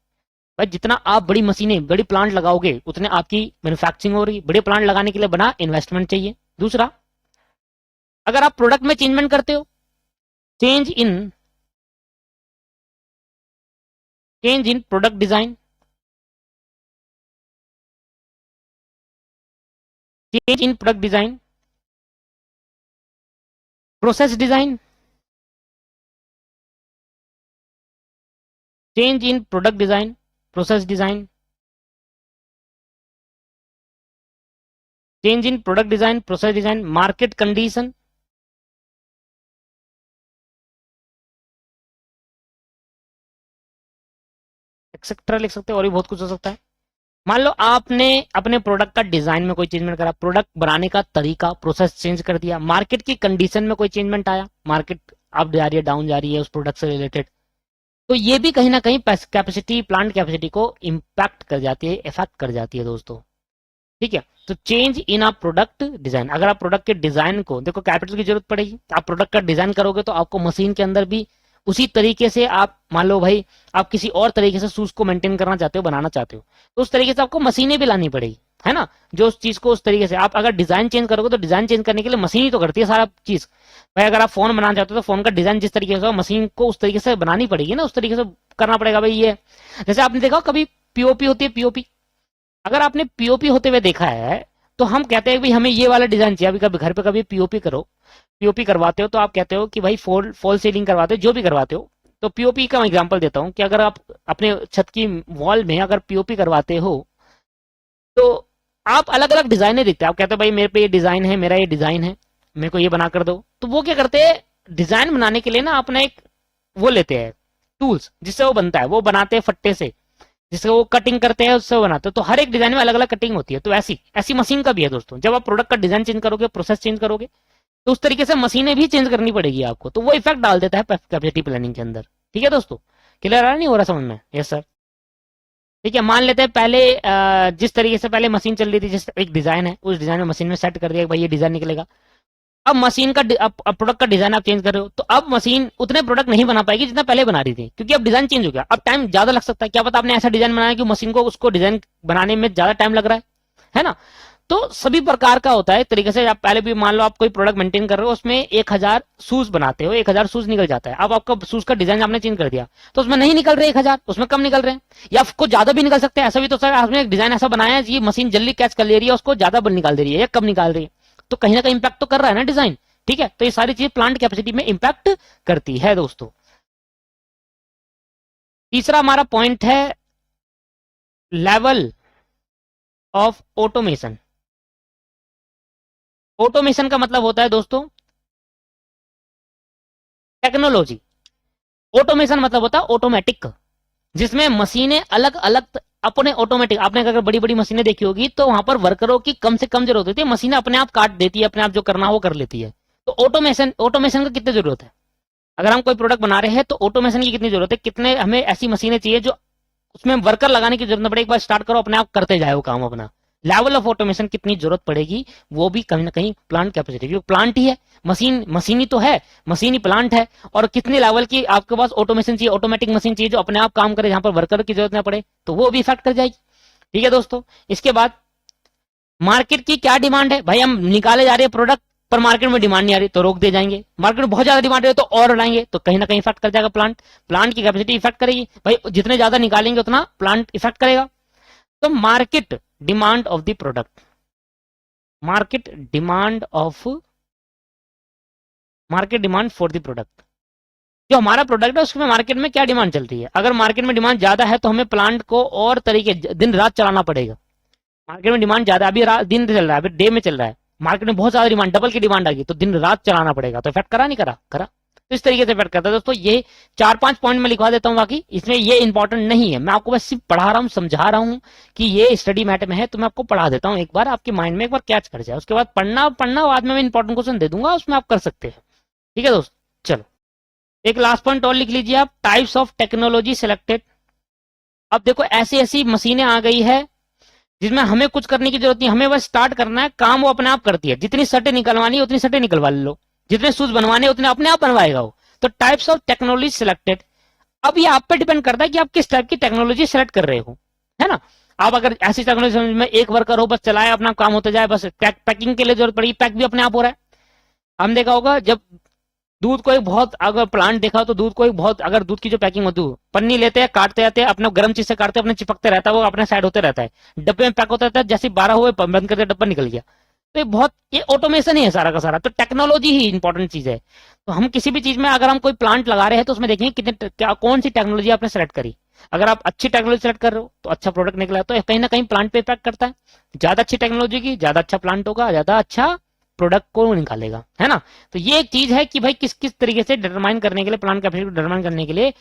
भाई जितना आप बड़ी मशीनें, बड़ी प्लांट लगाओगे उतने आपकी मैन्युफैक्चरिंग हो रही। बड़े प्लांट लगाने के लिए बड़ा इन्वेस्टमेंट चाहिए। दूसरा, अगर आप प्रोडक्ट में चेंजमेंट करते हो, change in product design, change in product design, process design, change in product design, process design, change in product design, process design, market condition, etcetera लिख सकते हैं, और भी बहुत कुछ हो सकता है। मान लो आपने अपने प्रोडक्ट का डिजाइन में कोई चेंजमेंट करा, प्रोडक्ट बनाने का तरीका, प्रोसेस चेंज कर दिया, मार्केट की कंडीशन में कोई चेंजमेंट आया, मार्केट अप जा रही है, डाउन जा रही है उस प्रोडक्ट से रिलेटेड, तो ये भी कहीं ना कहीं कैपेसिटी, प्लांट कैपेसिटी को इंपैक्ट कर जाती है, इफेक्ट कर जाती है दोस्तों। ठीक है, तो चेंज इन आप प्रोडक्ट डिजाइन, अगर आप प्रोडक्ट के डिजाइन को, देखो कैपिटल की जरूरत पड़ेगी, तो आप प्रोडक्ट का डिजाइन करोगे तो आपको मशीन के अंदर भी उसी तरीके से, आप मान लो भाई आप किसी और तरीके से शूज को मेंटेन करना चाहते हो, बनाना चाहते हो, तो उस तरीके से आपको मशीनें भी लानी पड़ेगी, है ना। जो उस चीज को उस तरीके से, आप अगर डिजाइन चेंज करोगे तो डिजाइन चेंज करने के लिए मशीन ही तो करती है सारा चीज। भाई अगर आप फोन बनाना चाहते हो तो फोन का डिजाइन जिस तरीके से हो, मशीन को उस तरीके से बनानी पड़ेगी ना, उस तरीके से करना पड़ेगा भाई। ये जैसे आपने देखा कभी पीओपी होती है, पीओपी, अगर आपने पीओपी होते हुए देखा है तो हम कहते हैं भाई हमें ये वाला डिजाइन चाहिए। अभी कभी घर पे कभी पीओपी पीओपी करवाते हो तो आप कहते हो कि भाई फॉल सीलिंग करवाते हो, जो भी करवाते हो, तो पीओपी का मैं एग्जांपल देता हूं कि अगर आप अपने छत की वॉल में अगर पीओपी करवाते हो तो आप अलग अलग डिजाइने देखते हैं। आप कहते हो भाई मेरे पे ये डिजाइन है, मेरा ये डिजाइन है, मेरे को ये बना कर दो। तो वो क्या करते हैं, डिजाइन बनाने के लिए ना अपना एक वो लेते हैं टूल्स, जिससे वो बनता है, वो बनाते हैं फट्टे से, जिससे वो कटिंग करते हैं, उससे बनाते हैं। तो हर एक डिजाइन में अलग अलग कटिंग होती है। तो ऐसी मशीन का भी है दोस्तों। जब आप प्रोडक्ट का डिजाइन चेंज करोगे, प्रोसेस चेंज करोगे, तो उस तरीके से मशीनें भी चेंज करनी पड़ेगी आपको। तो वो इफेक्ट डाल देता है कैपेसिटी प्लानिंग के अंदर। ठीक है दोस्तों, क्लियर आ रहा नहीं हो रहा समझ में? Yes sir. ठीक है, मान लेते हैं पहले जिस तरीके से पहले मशीन चल रही थी, जिस एक डिजाइन है, उस डिजाइन में मशीन में सेट कर दिया भाई ये डिजाइन निकलेगा। अब मशीन का अब प्रोडक्ट का डिजाइन आप चेंज कर रहे हो, तो अब मशीन उतने प्रोडक्ट नहीं बना पाएगी जितना पहले बना रही थी, क्योंकि अब डिजाइन चेंज हो गया। अब टाइम ज्यादा लग सकता है, क्या पता आपने ऐसा डिजाइन बनाया कि मशीन को उसको डिजाइन बनाने में ज्यादा टाइम लग रहा है ना। तो सभी प्रकार का होता है तरीके से। आप पहले भी मान लो आप कोई प्रोडक्ट मेंटेन कर रहे हो, उसमें 1000 शूज बनाते हो, 1000 शूज निकल जाता है। अब आपका शूज का डिजाइन आपने चेंज कर दिया तो उसमें नहीं निकल रहे 1000, उसमें कम निकल रहे हैं, या कुछ ज्यादा भी निकल सकते हैं। ऐसा भी तो सर आपने एक डिजाइन ऐसा बनाया है ये मशीन जल्दी कैच कर ले रही है, उसको ज्यादा बल निकाल दे रही है या कम निकाल रही है, तो कहीं ना कहीं इंपैक्ट तो कर रहा है ना डिजाइन। ठीक है, तो ये सारी चीजें प्लांट कैपेसिटी में इंपैक्ट करती है दोस्तों। तीसरा हमारा पॉइंट है लेवल ऑफ ऑटोमेशन। ऑटोमेशन का मतलब होता है दोस्तों टेक्नोलॉजी। ऑटोमेशन मतलब होता है ऑटोमेटिक, जिसमें मशीनें अलग अलग अपने ऑटोमेटिक, आपने अगर बड़ी बड़ी मशीनें देखी होगी तो वहां पर वर्करों की कम से कम जरूरत होती है, मशीनें अपने आप काट देती है, अपने आप जो करना है वो कर लेती है। तो ऑटोमेशन, ऑटोमेशन का कितनी जरूरत है? अगर हम कोई प्रोडक्ट बना रहे हैं तो ऑटोमेशन की कितनी जरूरत है, कितने हमें ऐसी मशीनें चाहिए जो उसमें वर्कर लगाने की जरूरत न पड़े, एक बार स्टार्ट करो अपने आप करते जाए वो काम अपना। लेवल ऑफ ऑटोमेशन कितनी जरूरत पड़ेगी वो भी कहीं ना कहीं प्लांट कैपेसिटी, क्योंकि प्लांट ही है, मशीन मशीन ही तो है, मशीन ही प्लांट है। और कितने लेवल की आपके पास ऑटोमेशन चाहिए, ऑटोमेटिक मशीन चाहिए जो अपने आप काम करे, जहां पर वर्कर की जरूरत ना पड़े, तो वो भी इफेक्ट कर जाएगी। ठीक है दोस्तों, इसके बाद मार्केट की क्या डिमांड है। भाई हम निकाले जा रहे हैं प्रोडक्ट पर मार्केट में डिमांड नहीं आ रही तो रोक दे जाएंगे, मार्केट में बहुत ज्यादा डिमांड है तो और लाएंगे, तो कहीं ना कहीं इफेक्ट कर जाएगा प्लांट, प्लांट की कैपेसिटी इफेक्ट करेगी। भाई जितने ज्यादा निकालेंगे उतना प्लांट इफेक्ट करेगा। तो market demand of the product, market demand of, market demand for the product, जो हमारा प्रोडक्ट है उसमें मार्केट में क्या डिमांड चल रही है। अगर मार्केट में डिमांड ज्यादा है तो हमें प्लांट को और तरीके दिन रात चलाना पड़ेगा। मार्केट में डिमांड ज्यादा, अभी दिन चल रहा है, अभी डे में चल रहा है, मार्केट में बहुत ज्यादा डिमांड, डबल की डिमांड आ गई तो दिन रात चलाना पड़ेगा, तो इफेक्ट करा नहीं करा, करा। तो इस तरीके से इफेक्ट करता है दोस्तों। ये 4-5 पॉइंट में लिखवा देता हूं, बाकी इसमें ये इंपॉर्टेंट नहीं है, मैं आपको बस सिर्फ पढ़ा रहा हूं, समझा रहा हूं कि ये स्टडी मैट में है, तो मैं आपको पढ़ा देता हूं, एक बार आपके माइंड में एक बार कैच कर जाए, उसके बाद पढ़ना पढ़ना बाद में मैं इंपॉर्टेंट क्वेश्चन दे दूंगा, उसमें आप कर सकते हैं। ठीक है दोस्त, चलो एक लास्ट पॉइंट और लिख लीजिए आप, टाइप्स ऑफ टेक्नोलॉजी सिलेक्टेड। अब देखो ऐसी ऐसी मशीनें आ गई है जिसमें हमें कुछ करने की जरूरत नहीं, हमें बस स्टार्ट करना है, काम वो अपने आप करती है, जितनी सटे निकलवानी है उतनी सटे निकलवा लो, जितने शूज बनवाने उतने अपने आप बनवाएगा वो। तो टाइप्स ऑफ टेक्नोलॉजी सिलेक्टेड, अब ये आप पे डिपेंड करता है कि आप किस टाइप की टेक्नोलॉजी सेलेक्ट कर रहे हो, है ना। आप अगर ऐसी टेक्नोलॉजी में एक वर्कर हो बस चलाए अपना काम होता जाए, बस पैकिंग के लिए जरूरत पड़ेगी, पैक भी अपने आप हो रहा है। हम देखा होगा जब दूध को एक बहुत, अगर प्लांट देखा तो दूध को एक बहुत, अगर दूध की जो पैकिंग होती है पन्नी लेते हैं, काटते जाते हैं, अपने गर्म चीज से काटते हैं, अपने चिपकते रहता है, वो अपने साइड होते रहता है, डब्बे में पैक होता रहता है, जैसे 12 हुए बंद करके डब्बा निकल गया। तो ये बहुत, ये ऑटोमेशन ही है सारा का सारा, तो टेक्नोलॉजी ही इंपॉर्टेंट चीज है। तो हम किसी भी चीज में अगर हम कोई प्लांट लगा रहे हैं तो उसमें देखेंगे कितने क्या कौन सी टेक्नोलॉजी आपने सेलेक्ट करी। अगर आप अच्छी टेक्नोलॉजी सेलेक्ट कर रहे हो तो अच्छा प्रोडक्ट निकला, तो कहीं ना कहीं प्लांट पे इफेक्ट करता है। ज्यादा अच्छी टेक्नोलॉजी की ज्यादा अच्छा प्लांट होगा, ज्यादा अच्छा प्रोडक्ट को निकालेगा, है ना। तो ये एक चीज है कि भाई किस किस तरीके से डिटरमाइन करने के लिए, प्लांट कैपेसिटी को डिटरमाइन करने के लिए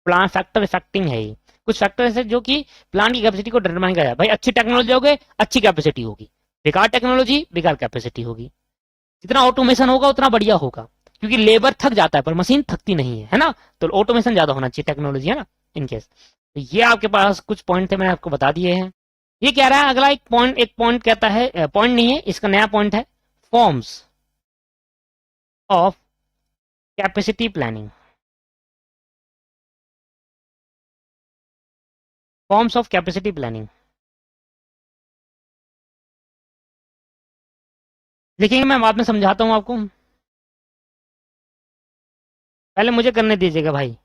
प्लांट फैक्टर इफेक्टिंग है ये। कुछ फैक्टर ऐसे जो कि प्लांट की कैपेसिटी को डिटरमाइन करेगा। भाई अच्छी टेक्नोलॉजी होगी अच्छी कैपेसिटी होगी, बेकार टेक्नोलॉजी बेकार कैपेसिटी होगी। जितना ऑटोमेशन होगा उतना बढ़िया होगा, क्योंकि लेबर थक जाता है पर मशीन थकती नहीं है ना। तो ऑटोमेशन ज्यादा होना चाहिए टेक्नोलॉजी, है ना, इनकेस। तो ये आपके पास कुछ पॉइंट थे, मैंने आपको बता दिए हैं। ये कह रहा है अगला एक पॉइंट कहता है, पॉइंट नहीं है इसका, नया पॉइंट है, forms of capacity planning. Forms of capacity planning देखिए, मैं बाद में समझाता हूं आपको, पहले मुझे करने दीजिएगा भाई।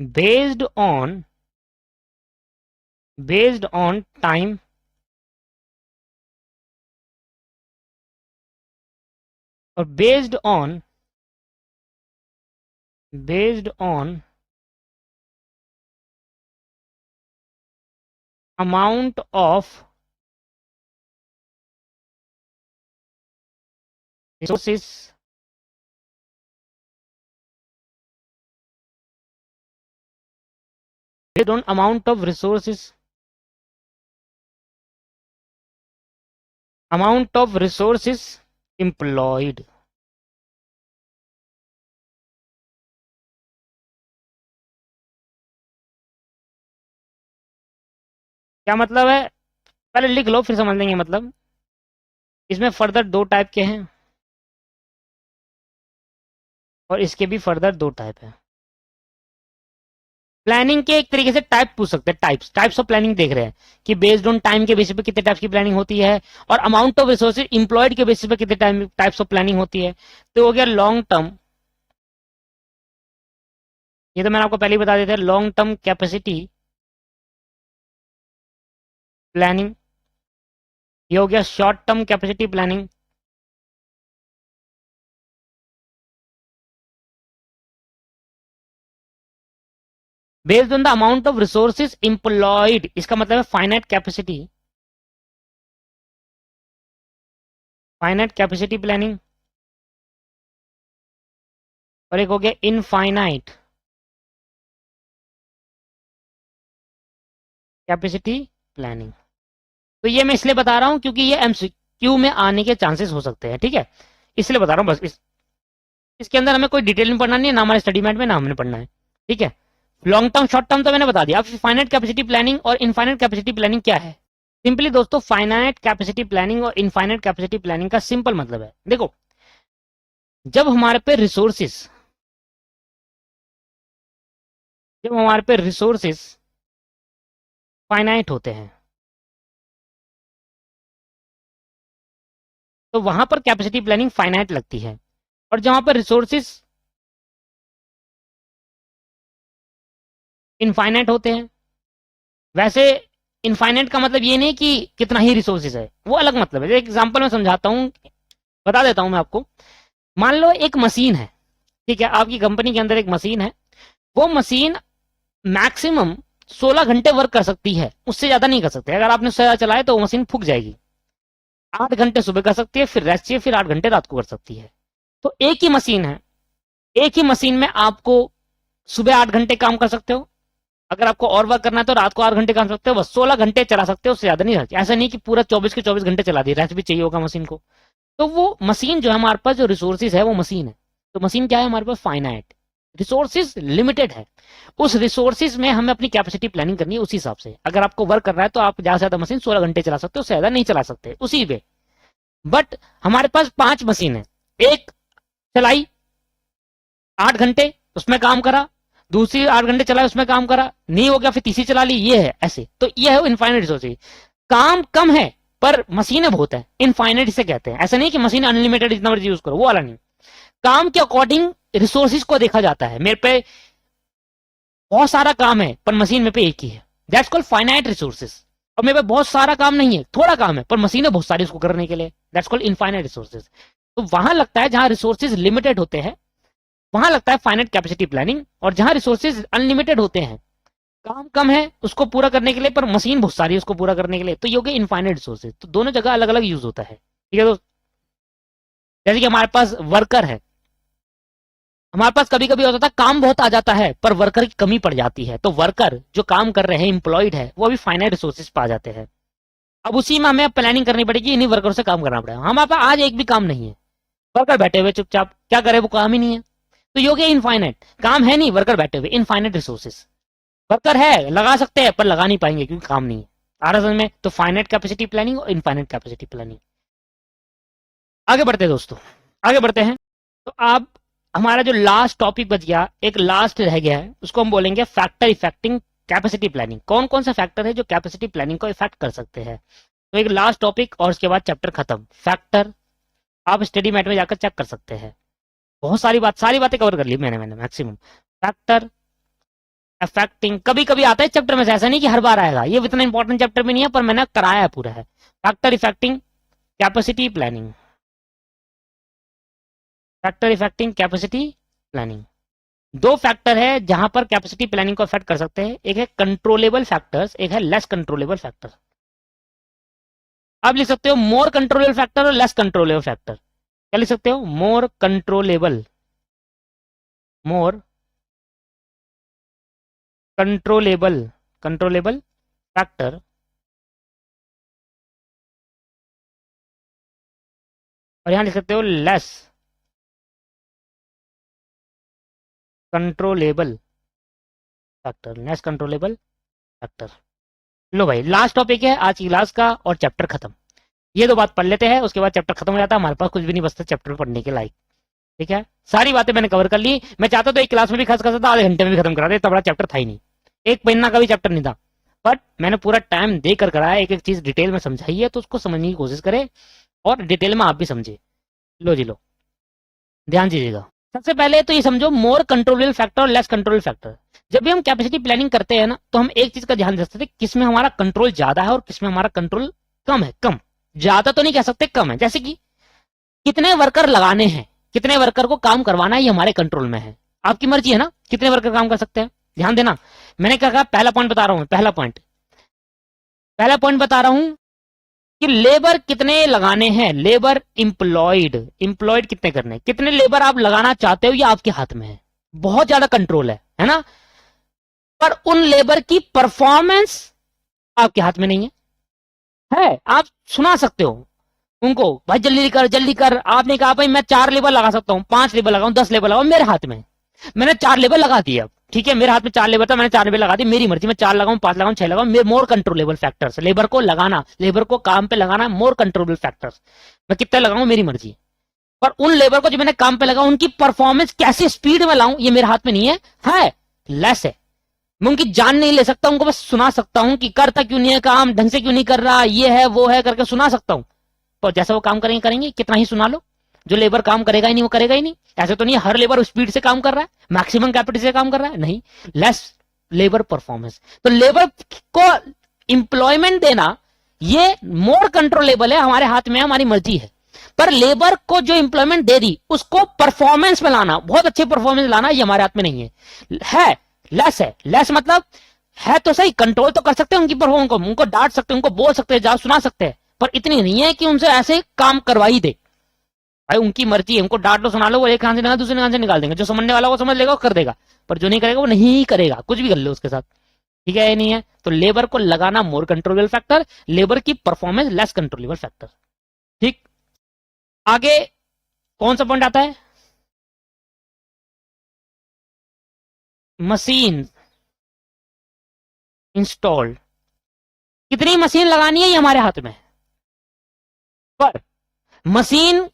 Based on, based on time, और based on amount of resources, based on amount of resources, amount of resources employed, क्या मतलब है, पहले लिख लो फिर समझ लेंगे मतलब। इसमें फर्दर दो टाइप के हैं और इसके भी फर्दर दो टाइप है। प्लानिंग के एक तरीके से टाइप पूछ सकते हैं, टाइप्स ऑफ प्लानिंग देख रहे हैं कि बेस्ड ऑन टाइम के बेसिस पे कितने टाइप्स की प्लानिंग होती है, और अमाउंट ऑफ रिसोर्सेज इंप्लॉयड के बेसिस पे कितने टाइप्स ऑफ प्लानिंग होती है। तो हो गया लॉन्ग टर्म, ये तो मैंने आपको पहले ही बता देते हैं, लॉन्ग टर्म कैपेसिटी प्लानिंग। ये हो गया short term capacity planning. Based on the amount of resources employed, इसका मतलब है फाइनाइट कैपेसिटी प्लानिंग। और एक हो गया इनफाइनाइट कैपेसिटी प्लानिंग। तो ये मैं इसलिए बता रहा हूं क्योंकि ये एमसीक्यू में आने के चांसेस हो सकते हैं, ठीक है, इसलिए बता रहा हूं बस। इसके अंदर हमें कोई डिटेल में पढ़ना नहीं है, ना हमारे स्टडी मैट में ना हमने पढ़ना है, ठीक है। लॉन्ग टर्म शॉर्ट टर्म तो मैंने बता दिया। अब फाइनाइट कैपेसिटी प्लानिंग और इनफाइनाइट कैपेसिटी प्लानिंग क्या है। सिंपली दोस्तों, फाइनाइट कैपेसिटी प्लानिंग और इनफाइनाइट कैपेसिटी प्लानिंग का सिंपल मतलब है, देखो, जब हमारे पे रिसोर्सेस जब हमारे पे रिसोर्सेस फाइनाइट होते हैं तो वहां पर कैपेसिटी प्लानिंग फाइनाइट लगती है। और जहां पर रिसोर्सेस इनफाइनाइट होते हैं, वैसे इनफाइनाइट का मतलब ये नहीं कि कितना ही रिसोर्सेज है, वो अलग मतलब है। एक एग्जांपल मैं समझाता हूं, बता देता हूं मैं आपको। मान लो एक मशीन है, ठीक है, आपकी कंपनी के अंदर एक मशीन है। वो मशीन मैक्सिमम 16 घंटे वर्क कर सकती है, उससे ज्यादा नहीं कर सकते। अगर आपने उससे ज्यादा चलाए तो वो मशीन फूक जाएगी। 8 घंटे सुबह कर सकती है, फिर रेस्ट चाहिए, फिर 8 घंटे रात को कर सकती है। तो एक ही मशीन है, एक ही मशीन में आपको सुबह 8 घंटे काम कर सकते हो, अगर आपको और वर्क करना है तो रात को 8 घंटे काम कर सकते हो, बस 16 घंटे चला सकते हो, उससे ज्यादा नहीं रहती। ऐसा नहीं कि पूरा 24 के 24 घंटे चला दी, रेस्ट भी चाहिए होगा मशीन को। तो वो मशीन जो है, हमारे पास जो रिसोर्सेज है वो मशीन है। तो मशीन क्या है हमारे पास, फाइनाइट, रिसोर्सेज लिमिटेड है। उस रिसोर्सेज में हमें अपनी कैपेसिटी प्लानिंग करनी है उसी हिसाब से। अगर आपको वर्क करना है तो आप ज्यादा से ज्यादा मशीन 16 घंटे चला सकते हो, उससे ज्यादा नहीं चला सकते उसी पे। बट हमारे पास 5 मशीन है, एक चलाई 8 घंटे, उसमें काम करा, दूसरी 8 घंटे चलाई, उसमें काम करा, नहीं हो गया फिर तीसरी चला ली, ये है ऐसे। तो ये है इनफाइनाइट रिसोर्सेज। काम कम है पर मशीनें बहुत है, इनफाइनाइट इसे कहते हैं। ऐसा नहीं कि मशीन अनलिमिटेड जितना मर्जी यूज करो, वो वाला नहीं। काम के अकॉर्डिंग रिसोर्सेज को देखा जाता है। मेरे पे बहुत सारा काम है पर मशीन में पे एक ही है, दैट्स कॉल्ड फाइनाइट रिसोर्सेज। और मेरे पे बहुत सारा काम नहीं है, थोड़ा काम है, पर मशीनें बहुत सारी उसको करने के लिए, दैट्स कॉल्ड इनफाइनाइट रिसोर्सेज। तो वहां लगता है जहां रिसोर्सेज लिमिटेड होते हैं वहां लगता है फाइनाइट कैपेसिटी प्लानिंग, और जहां रिसोर्सेज अनलिमिटेड होते हैं, काम कम है उसको पूरा करने के लिए पर मशीन बहुत सारी है उसको पूरा करने के लिए, तो ये हो गया इनफाइनाइट रिसोर्सेज। तो दोनों जगह अलग अलग यूज होता है, ठीक है। तो जैसे कि हमारे पास वर्कर है, हमारे पास कभी कभी होता था काम बहुत आ जाता है पर वर्कर की कमी पड़ जाती है, तो वर्कर जो काम कर रहे हैं, इंप्लॉयड है, वो भी फाइनाइट रिसोर्सेज पा जाते हैं। अब उसी में हमें प्लानिंग करनी पड़ेगी, इन्हीं वर्करों से काम करना पड़ेगा। हमारे पास आज एक भी काम नहीं है, वर्कर बैठे हुए चुपचाप, क्या करे, वो काम ही नहीं है। तो ये हो गया इनफाइनाइट, काम है नहीं, वर्कर बैठे हुए, इनफाइनाइट रिसोर्सेज। वर्कर है, लगा सकते हैं पर लगा नहीं पाएंगे क्योंकि काम नहीं है। आ रहा समझ में। तो फाइनाइट कैपेसिटी प्लानिंग और इनफाइनाइट कैपेसिटी प्लानिंग। आगे बढ़ते हैं दोस्तों, आगे बढ़ते हैं। तो आप, हमारा जो लास्ट टॉपिक बच गया, एक लास्ट रह गया है, उसको हम बोलेंगे फैक्टर इफेक्टिंग कैपेसिटी प्लानिंग। कौन कौन सा फैक्टर है जो कैपेसिटी प्लानिंग को इफेक्ट कर सकते हैं। तो एक लास्ट टॉपिक और उसके बाद चैप्टर खत्म। फैक्टर आप स्टडी मैट में जाकर चेक कर सकते हैं। बहुत सारी बातें कवर कर ली मैंने मैक्सिमम। फैक्टर अफेक्टिंग कभी कभी आता है चैप्टर में से, ऐसा नहीं कि हर बार आएगा, ये इतना इंपॉर्टेंट चैप्टर में नहीं है पर मैंने कराया है पूरा है। Factor affecting capacity planning, factor affecting capacity planning. दो फैक्टर है जहां पर कैपेसिटी प्लानिंग को अफेक्ट कर सकते हैं, एक है कंट्रोलेबल फैक्टर्स, एक है लेस कंट्रोलेबल फैक्टर। आप लिख सकते हो मोर कंट्रोलेबल फैक्टर और लेस कंट्रोलेबल फैक्टर। क्या लिख सकते हो, मोर कंट्रोलेबल कंट्रोलेबल फैक्टर, और यहां लिख सकते हो less controllable factor, less controllable factor. लो भाई, लास्ट टॉपिक है आज की क्लास का और चैप्टर खत्म। ये दो बात पढ़ लेते हैं, उसके बाद चैप्टर खत्म हो जाता है, हमारे पास कुछ भी नहीं बचता चैप्टर पढ़ने के लायक। ठीक है, सारी बातें मैंने कवर कर ली। मैं चाहता तो एक क्लास में भी खत्म कर सकता, आधे घंटे में भी खत्म करा दे, इतना बड़ा चैप्टर था ही नहीं, एक पन्ना का भी चैप्टर नहीं था। बट मैंने पूरा टाइम देकर कराया, एक एक चीज डिटेल में समझाई है, तो उसको समझने की कोशिश करे और डिटेल में आप भी समझे। लो जी लो, ध्यान दीजिएगा। सबसे पहले तो ये समझो, मोर कंट्रोलेबल फैक्टर और लेस कंट्रोलेबल फैक्टर। जब भी हम कैपेसिटी प्लानिंग करते हैं ना, तो हम एक चीज का ध्यान रखते हैं, किसमें हमारा कंट्रोल ज्यादा है और किसमें हमारा कंट्रोल कम है। कम, ज्यादा तो नहीं कह सकते, कम है। जैसे कि कितने वर्कर लगाने हैं, कितने वर्कर को काम करवाना है, ये हमारे कंट्रोल में है। आपकी मर्जी है ना कितने वर्कर काम कर सकते हैं। ध्यान देना, मैंने क्या कहा, पहला पॉइंट बता रहा हूं, पहला पॉइंट बता रहा हूं कि लेबर कितने लगाने हैं, लेबर इंप्लॉयड कितने करने, कितने लेबर आप लगाना चाहते हो, ये आपके हाथ में है। बहुत ज्यादा कंट्रोल है ना। पर उन लेबर की परफॉर्मेंस आपके हाथ में नहीं है। आप सुना सकते हो उनको, भाई जल्दी कर। आपने कहा भाई मैं 4 लेबर लगा सकता हूं, 5 लेबर लगाऊं, 10 लेबर लगाऊं, मेरे हाथ में। मैंने 4 लेबर लगा दिए। अब ठीक है, मेरे हाथ में 4 लेबर था, मैंने 4 लेबर लगा दी, मेरी मर्जी, मैं 4 लगाऊं, 5 लगाऊं, 6 लगाऊं, मेरे मोर कंट्रोलेबल फैक्टर्स। लेबर को लगाना, लेबर को काम पे लगाना, मोर कंट्रोलेबल फैक्टर्स। मैं कितने लगाऊं मेरी मर्जी। पर उन लेबर को जो मैंने काम पे लगा, उनकी परफॉर्मेंस कैसी स्पीड में लाऊं, ये मेरे हाथ में नहीं है लेस है। मैं उनकी जान नहीं ले सकता, उनको बस सुना सकता हूं कि करता क्यों नहीं है काम, ढंग से क्यों नहीं कर रहा, ये है वो है करके सुना सकता हूं। तो जैसा वो काम करेंगे, कितना ही सुना लो। जो लेबर काम करेगा ही नहीं, वो करेगा ही नहीं। ऐसे तो नहीं हर लेबर स्पीड से काम कर रहा है, मैक्सिमम कैपेसिटी से काम कर रहा है, नहीं। Less labour performance. तो लेबर को इंप्लॉयमेंट देना ये मोर कंट्रोलेबल है, हमारे हाथ में, हमारी मर्जी है। पर लेबर को जो इंप्लॉयमेंट दे दी, उसको परफॉर्मेंस में लाना, बहुत अच्छे परफॉर्मेंस लाना, ये हमारे हाथ में नहीं है लेस है। लेस मतलब है तो सही, कंट्रोल तो कर सकते हैं उनकी परफॉर्मेंस को, उनको डांट सकते हैं, उनको बोल सकते हैं, जा सुना सकते हैं, पर इतनी नहीं है कि उनसे ऐसे काम करवाई दे। भाई उनकी मर्जी है, उनको डांट लो सुना लो, वो एक कान से निकाल दूसरे कान से निकाल देंगे। जो समझने वाला वो समझ लेगा, वो कर देगा, पर जो नहीं करेगा वो नहीं करेगा, कुछ भी कर ले उसके साथ। ठीक है, ये नहीं है। तो लेबर को लगाना मोर कंट्रोलेबल फैक्टर, लेबर की परफॉर्मेंस लेस कंट्रोलेबल फैक्टर। ठीक, आगे कौन सा पॉइंट आता है, मशीन इंस्टॉल्ड। कितनी मशीन लगानी है ये हमारे हाथ में। पर मशीन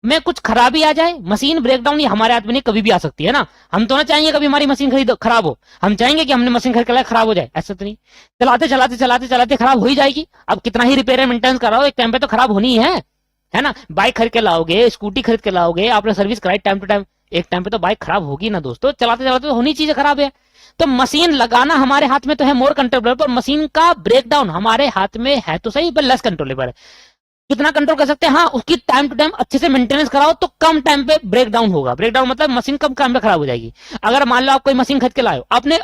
में कुछ खराबी आ जाए, मशीन ब्रेकडाउन, ये हमारे हाथ में नहीं, कभी भी आ सकती है ना। हम तो ना चाहेंगे कभी हमारी मशीन खराब हो, हम चाहेंगे कि हमने मशीन खरीद कर खराब हो जाए, ऐसा तो नहीं। चलाते खराब हो ही जाएगी। अब कितना ही रिपेयर मेंटेनेंस कराओ, एक टाइम पे तो खराब होनी है ना। बाइक खरीद के लाओगे, स्कूटी खरीद के लाओगे, आपने सर्विस कराई टाइम टू टाइम, एक टाइम पे तो बाइक खराब होगी ना दोस्तों। चलाते तो होनी चीजें खराब है। तो मशीन लगाना हमारे हाथ में तो है मोर कंट्रोलेबल, पर मशीन का ब्रेकडाउन हमारे हाथ में है तो सही, पर लेस कंट्रोलेबल है। कितना कंट्रोल कर सकते हैं, हाँ, उसकी टाइम टू टाइम अच्छे से मेंटेनेंस कराओ तो कम टाइम पे ब्रेकडाउन होगा। ब्रेकडाउन मतलब मशीन कम टाइम पे खराब हो जाएगी। अगर मान लो आप कोई मशीन खरीद के लाए हो, आपने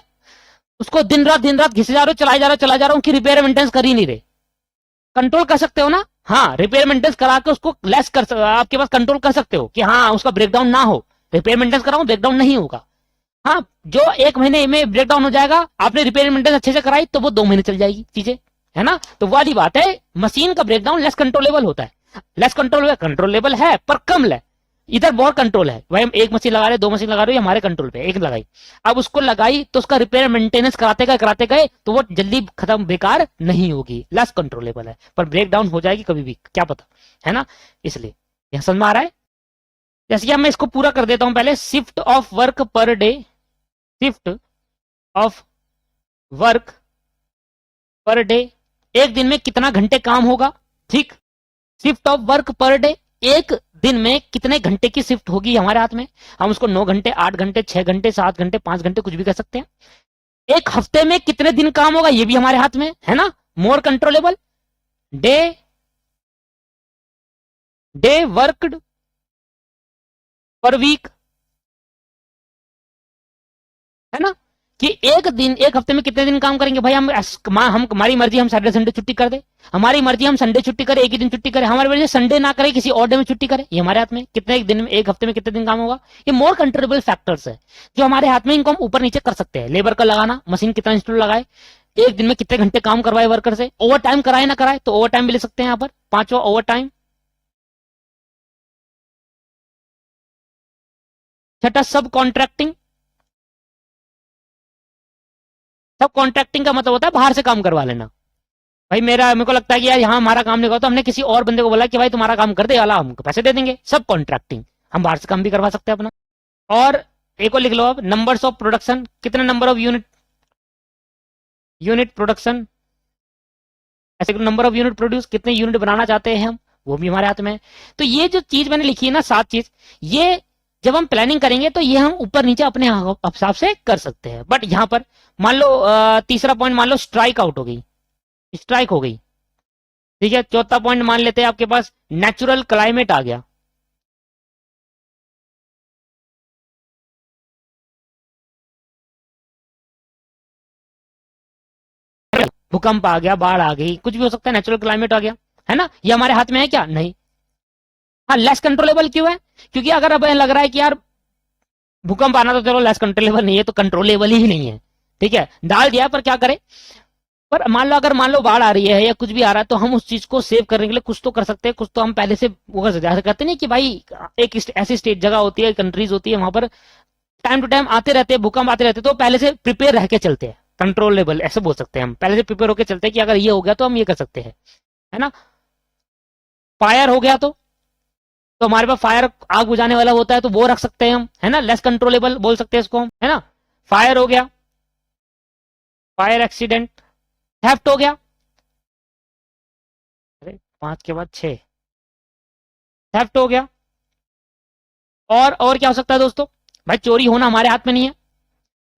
उसको दिन रात घिसे जा रहे हो, चला जा रहे हो, उनकी रिपेयर मेंटेनेंस कर ही नहीं रहे, कंट्रोल कर सकते हो ना। हाँ, रिपेयर मेंटेनेंस करा के उसको लेस कर, आपके पास कंट्रोल कर सकते हो कि हाँ उसका ब्रेकडाउन ना हो। रिपेयर मेंटेनेंस कराओ, ब्रेकडाउन नहीं होगा। हाँ, जो 1 महीने में ब्रेकडाउन हो जाएगा, आपने रिपेयर मेंटेनेंस अच्छे से कराई तो वो 2 महीने चल जाएगी चीजें, है ना। तो वाली बात है, मशीन का ब्रेकडाउन लेस कंट्रोलेबल होता है। लेस कंट्रोलेबल है पर कम है। इधर बहुत कंट्रोल है भाई, हम 1 मशीन लगा रहे, 2 मशीन लगा रहे हो, हमारे कंट्रोल पे, एक लगाई, अब उसको लगाई तो उसका रिपेयर मेंटेनेंस कराते गए तो वो जल्दी खत्म, बेकार नहीं होगी, लेस कंट्रोलेबल है। पर ब्रेकडाउन हो जाएगी कभी भी, क्या पता, है ना। इसलिए यह समझ में आ रहा है। जैसे कि मैं इसको पूरा कर देता हूं पहले, shift of work per day, shift of work per day, एक दिन में कितना घंटे काम होगा। ठीक, shift of work per day, एक दिन में कितने घंटे की शिफ्ट होगी हमारे हाथ में। हम उसको 9 घंटे, 8 घंटे, 6 घंटे, 7 घंटे, 5 घंटे, कुछ भी कर सकते हैं। एक हफ्ते में कितने दिन काम होगा, ये भी हमारे हाथ में है ना, more controllable. Day day worked per week, है ना, कि एक दिन, एक हफ्ते में कितने दिन काम करेंगे भाई। हम हमारी मर्जी हम सैटरडे संडे छुट्टी कर दे, हमारी मर्जी हम संडे छुट्टी करें, एक ही दिन छुट्टी करें, हमारी मर्जी संडे ना करें, किसी और डे में छुट्टी करें, ये हमारे हाथ में। कितने एक दिन में, एक हफ्ते में कितने दिन काम होगा, ये मोर कंट्रोलेबल फैक्टर्स है जो हमारे हाथ में, इनको हम ऊपर नीचे कर सकते हैं। लेबर का लगाना, मशीन कितना इंस्टॉल लगाए, एक दिन में कितने घंटे काम करवाए वर्कर से, ओवर टाइम कराए ना कराए, तो ओवर टाइम भी ले सकते हैं यहाँ पर, 5वां ओवर टाइम। छठा सब कॉन्ट्रैक्टिंग। सब कॉन्ट्रैक्टिंग का मतलब होता है बाहर से काम करवा लेना, भाई मेरे को लगता है कि यार यहाँ हमारा काम नहीं होगा, तो हमने किसी और बंदे को बोला कि भाई तुम्हारा काम कर दे वाला, हमको पैसे दे देंगे। सब कॉन्ट्रैक्टिंग, हम बाहर से काम भी करवा सकते हैं अपना। और एक और लिख लो अब, नंबर्स ऑफ प्रोडक्शन, कितने नंबर ऑफ यूनिट प्रोडक्शन, ऐसे नंबर ऑफ यूनिट प्रोड्यूस, कितने यूनिट बनाना चाहते हैं हम, वो भी हमारे हाथ में है। तो ये जो चीज मैंने लिखी है ना, 7 चीज, ये जब हम प्लानिंग करेंगे तो ये हम ऊपर नीचे अपने हिसाब से कर सकते हैं। बट यहाँ पर मान लो तीसरा पॉइंट मान लो स्ट्राइक आउट हो गई, स्ट्राइक हो गई, ठीक है। चौथा पॉइंट मान लेते हैं आपके पास नेचुरल क्लाइमेट आ गया, भूकंप आ गया, बाढ़ आ गई, कुछ भी हो सकता है, नेचुरल क्लाइमेट आ गया, है ना। ये हमारे हाथ में है क्या? नहीं। हाँ, लेस कंट्रोलेबल क्यों है? क्योंकि अगर अब लग रहा है कि यार भूकंप आना तो चलो लेस कंट्रोलेबल नहीं है, तो कंट्रोलेबल ही नहीं है, ठीक है, डाल दिया, पर क्या करें। पर मान लो अगर मान लो बाढ़ आ रही है या कुछ भी आ रहा है, तो हम उस चीज को सेव करने के लिए कुछ तो कर सकते हैं, कुछ तो हम पहले से वो कर सकते हैं। कहते नहीं कि भाई एक ऐसी स्टेट जगह होती है, कंट्रीज होती है, वहां पर टाइम टू टाइम आते रहते हैं, भूकंप आते रहते हैं, तो पहले से प्रिपेयर रह के चलते हैं, कंट्रोलेबल ऐसे बोल सकते हैं हम, पहले से प्रिपेयर होकर चलते हैं कि अगर ये हो गया तो हम ये कर सकते हैं, है ना। फायर हो गया तो हमारे पास फायर आग बुझाने वाला होता है, तो वो रख सकते हैं हम, है ना, लेस कंट्रोलेबल बोल सकते हैं इसको हम, है ना। फायर हो गया, फायर एक्सीडेंट, थेफ्ट हो गया, अरे 5 के बाद 6, थेफ्ट हो गया। और क्या हो सकता है दोस्तों? भाई चोरी होना हमारे हाथ में नहीं है,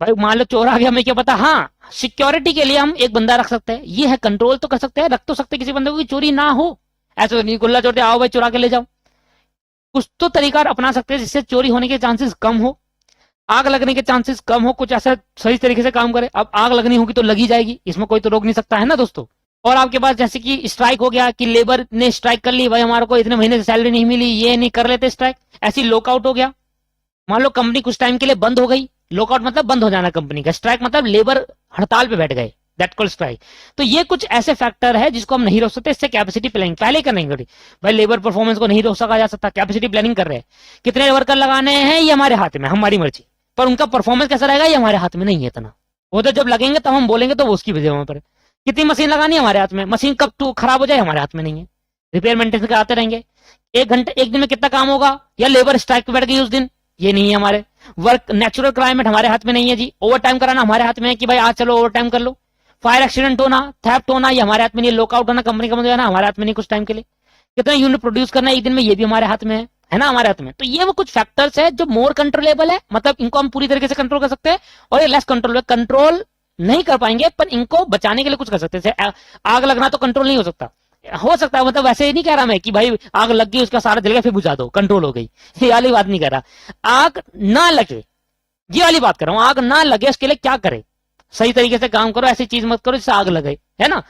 भाई मान लो चोर आ गया, हमें क्या पता। हाँ, सिक्योरिटी के लिए हम एक बंदा रख सकते हैं, ये है, कंट्रोल तो कर सकते हैं, रख तो सकते हैं किसी बंदे को कि चोरी ना हो। ऐसा तो नहीं गुल्ला चोरते आओ भाई चुरा के ले जाओ, कुछ तो तरीका अपना सकते हैं जिससे चोरी होने के चांसेस कम हो, आग लगने के चांसेस कम हो, कुछ ऐसा सही तरीके से काम करे। अब आग लगनी होगी तो लगी जाएगी, इसमें कोई तो रोक नहीं सकता, है ना दोस्तों। और आपके पास जैसे कि स्ट्राइक हो गया कि लेबर ने स्ट्राइक कर ली, भाई हमारे को इतने महीने से सैलरी नहीं मिली, ये नहीं कर लेते स्ट्राइक, ऐसी लॉकआउट हो गया, मान लो कंपनी कुछ टाइम के लिए बंद हो गई, लॉकआउट मतलब बंद हो जाना कंपनी का, स्ट्राइक मतलब लेबर हड़ताल पे बैठ गए, दैट कॉल्ड स्ट्राइक। तो ये कुछ ऐसे फैक्टर है जिसको हम नहीं रोक सकते, इससे कैपेसिटी प्लानिंग पहले करनी पड़ी। भाई लेबर परफॉर्मेंस को नहीं रोक सका जा सकता, कैपेसिटी प्लानिंग कर रहे हैं, कितने वर्कर लगाने हैं ये हमारे हाथ में, हमारी मर्जी, पर उनका परफॉर्मेंस कैसा रहेगा ये हमारे हाथ में नहीं है इतना, वो तो जब लगेंगे तब हम बोलेंगे, तो वो उसकी वजह वहां पर। कितनी मशीन लगानी है हमारे हाथ में, मशीन कब तो खराब हो जाए हमारे हाथ में नहीं है, रिपेयर मेंटेनेंस कराते रहेंगे। एक दिन में कितना काम होगा, या लेबर स्ट्राइक पे बैठ गई उस दिन, ये नहीं है हमारे। वर्क नेचुरल क्लाइमेट हमारे हाथ में नहीं है जी, ओवर टाइम कराना हमारे हाथ में है कि भाई आज चलो ओवर टाइम कर लो। फायर एक्सीडेंट होना, थेफ्ट होना, ये हमारे हाथ में नहीं, लॉकआउट होना, कंपनी का बंद हो जाना हमारे हाथ में नहीं कुछ टाइम के लिए। कितना यूनिट प्रोड्यूस करना है एक दिन में, ये भी हमारे हाथ में है ना, हमारे हाथ में। तो ये वो कुछ फैक्टर्स है जो मोर कंट्रोलेबल है, मतलब इनको हम पूरी तरीके से कंट्रोल कर सकते हैं, और ये लेस कंट्रोल नहीं कर पाएंगे, पर इनको बचाने के लिए कुछ कर सकते हैं। आग लगना तो कंट्रोल नहीं हो सकता है, मतलब वैसे ही नहीं कह रहा मैं कि भाई आग लग गई उसका सारा जल गया फिर बुझा दो, कंट्रोल हो गई, ये वाली बात नहीं कर रहा। आग ना लगे ये वाली बात कर रहा हूं, आग ना लगे उसके लिए क्या करे, सही तरीके से काम करो, ऐसी चीज मत करो जिससे आग लगे, है ना।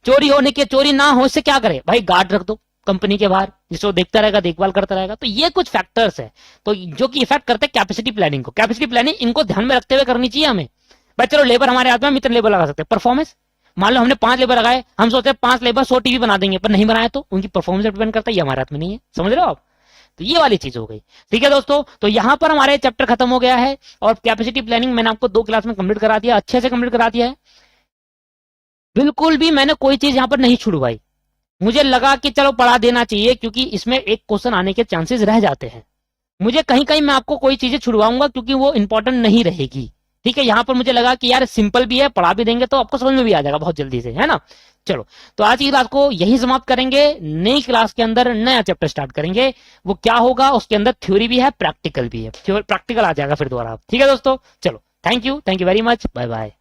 चोरी ना हो इससे क्या करे, भाई गार्ड रख दो कंपनी के बाहर, जिसको देखता रहेगा, देखभाल करता रहेगा। तो ये कुछ फैक्टर्स है तो जो कि इफेक्ट करते हैं कैपेसिटी प्लानिंग को। कैपेसिटी प्लानिंग इनको ध्यान में रखते हुए करनी चाहिए हमें। भाई चलो लेबर हमारे हाथ में, हम इतने लेबर लगा सकते हैं। परफॉर्मेंस, मान लो हमने 5 लेबर लगाए, हम सोचते हैं 5 लेबर 100 टीवी बना देंगे, पर नहीं बनाए तो उनकी परफॉर्मेंस डिपेंड करता है, ये हमारे हाथ में नहीं है, समझ रहे हो आप। तो ये वाली चीज हो गई, ठीक है दोस्तों। तो यहां पर हमारे चैप्टर खत्म हो गया है, और कैपेसिटी प्लानिंग मैंने आपको 2 क्लास में कंप्लीट करा दिया, अच्छे से कंप्लीट करा दिया है। बिल्कुल भी मैंने कोई चीज यहां पर नहीं छुड़वाई, मुझे लगा कि चलो पढ़ा देना चाहिए, क्योंकि इसमें एक क्वेश्चन आने के चांसेस रह जाते हैं। मुझे कहीं कहीं मैं आपको कोई चीजें छुड़वाऊंगा क्योंकि वो इंपॉर्टेंट नहीं रहेगी, ठीक है। यहां पर मुझे लगा कि यार सिंपल भी है, पढ़ा भी देंगे तो आपको समझ में भी आ जाएगा बहुत जल्दी से, है ना। चलो, तो आज की क्लास को यही समाप्त करेंगे, नई क्लास के अंदर नया चैप्टर स्टार्ट करेंगे। वो क्या होगा, उसके अंदर थ्योरी भी है, प्रैक्टिकल भी है, प्रैक्टिकल आ जाएगा फिर दोबारा, ठीक है दोस्तों। चलो, thank you very much, bye bye.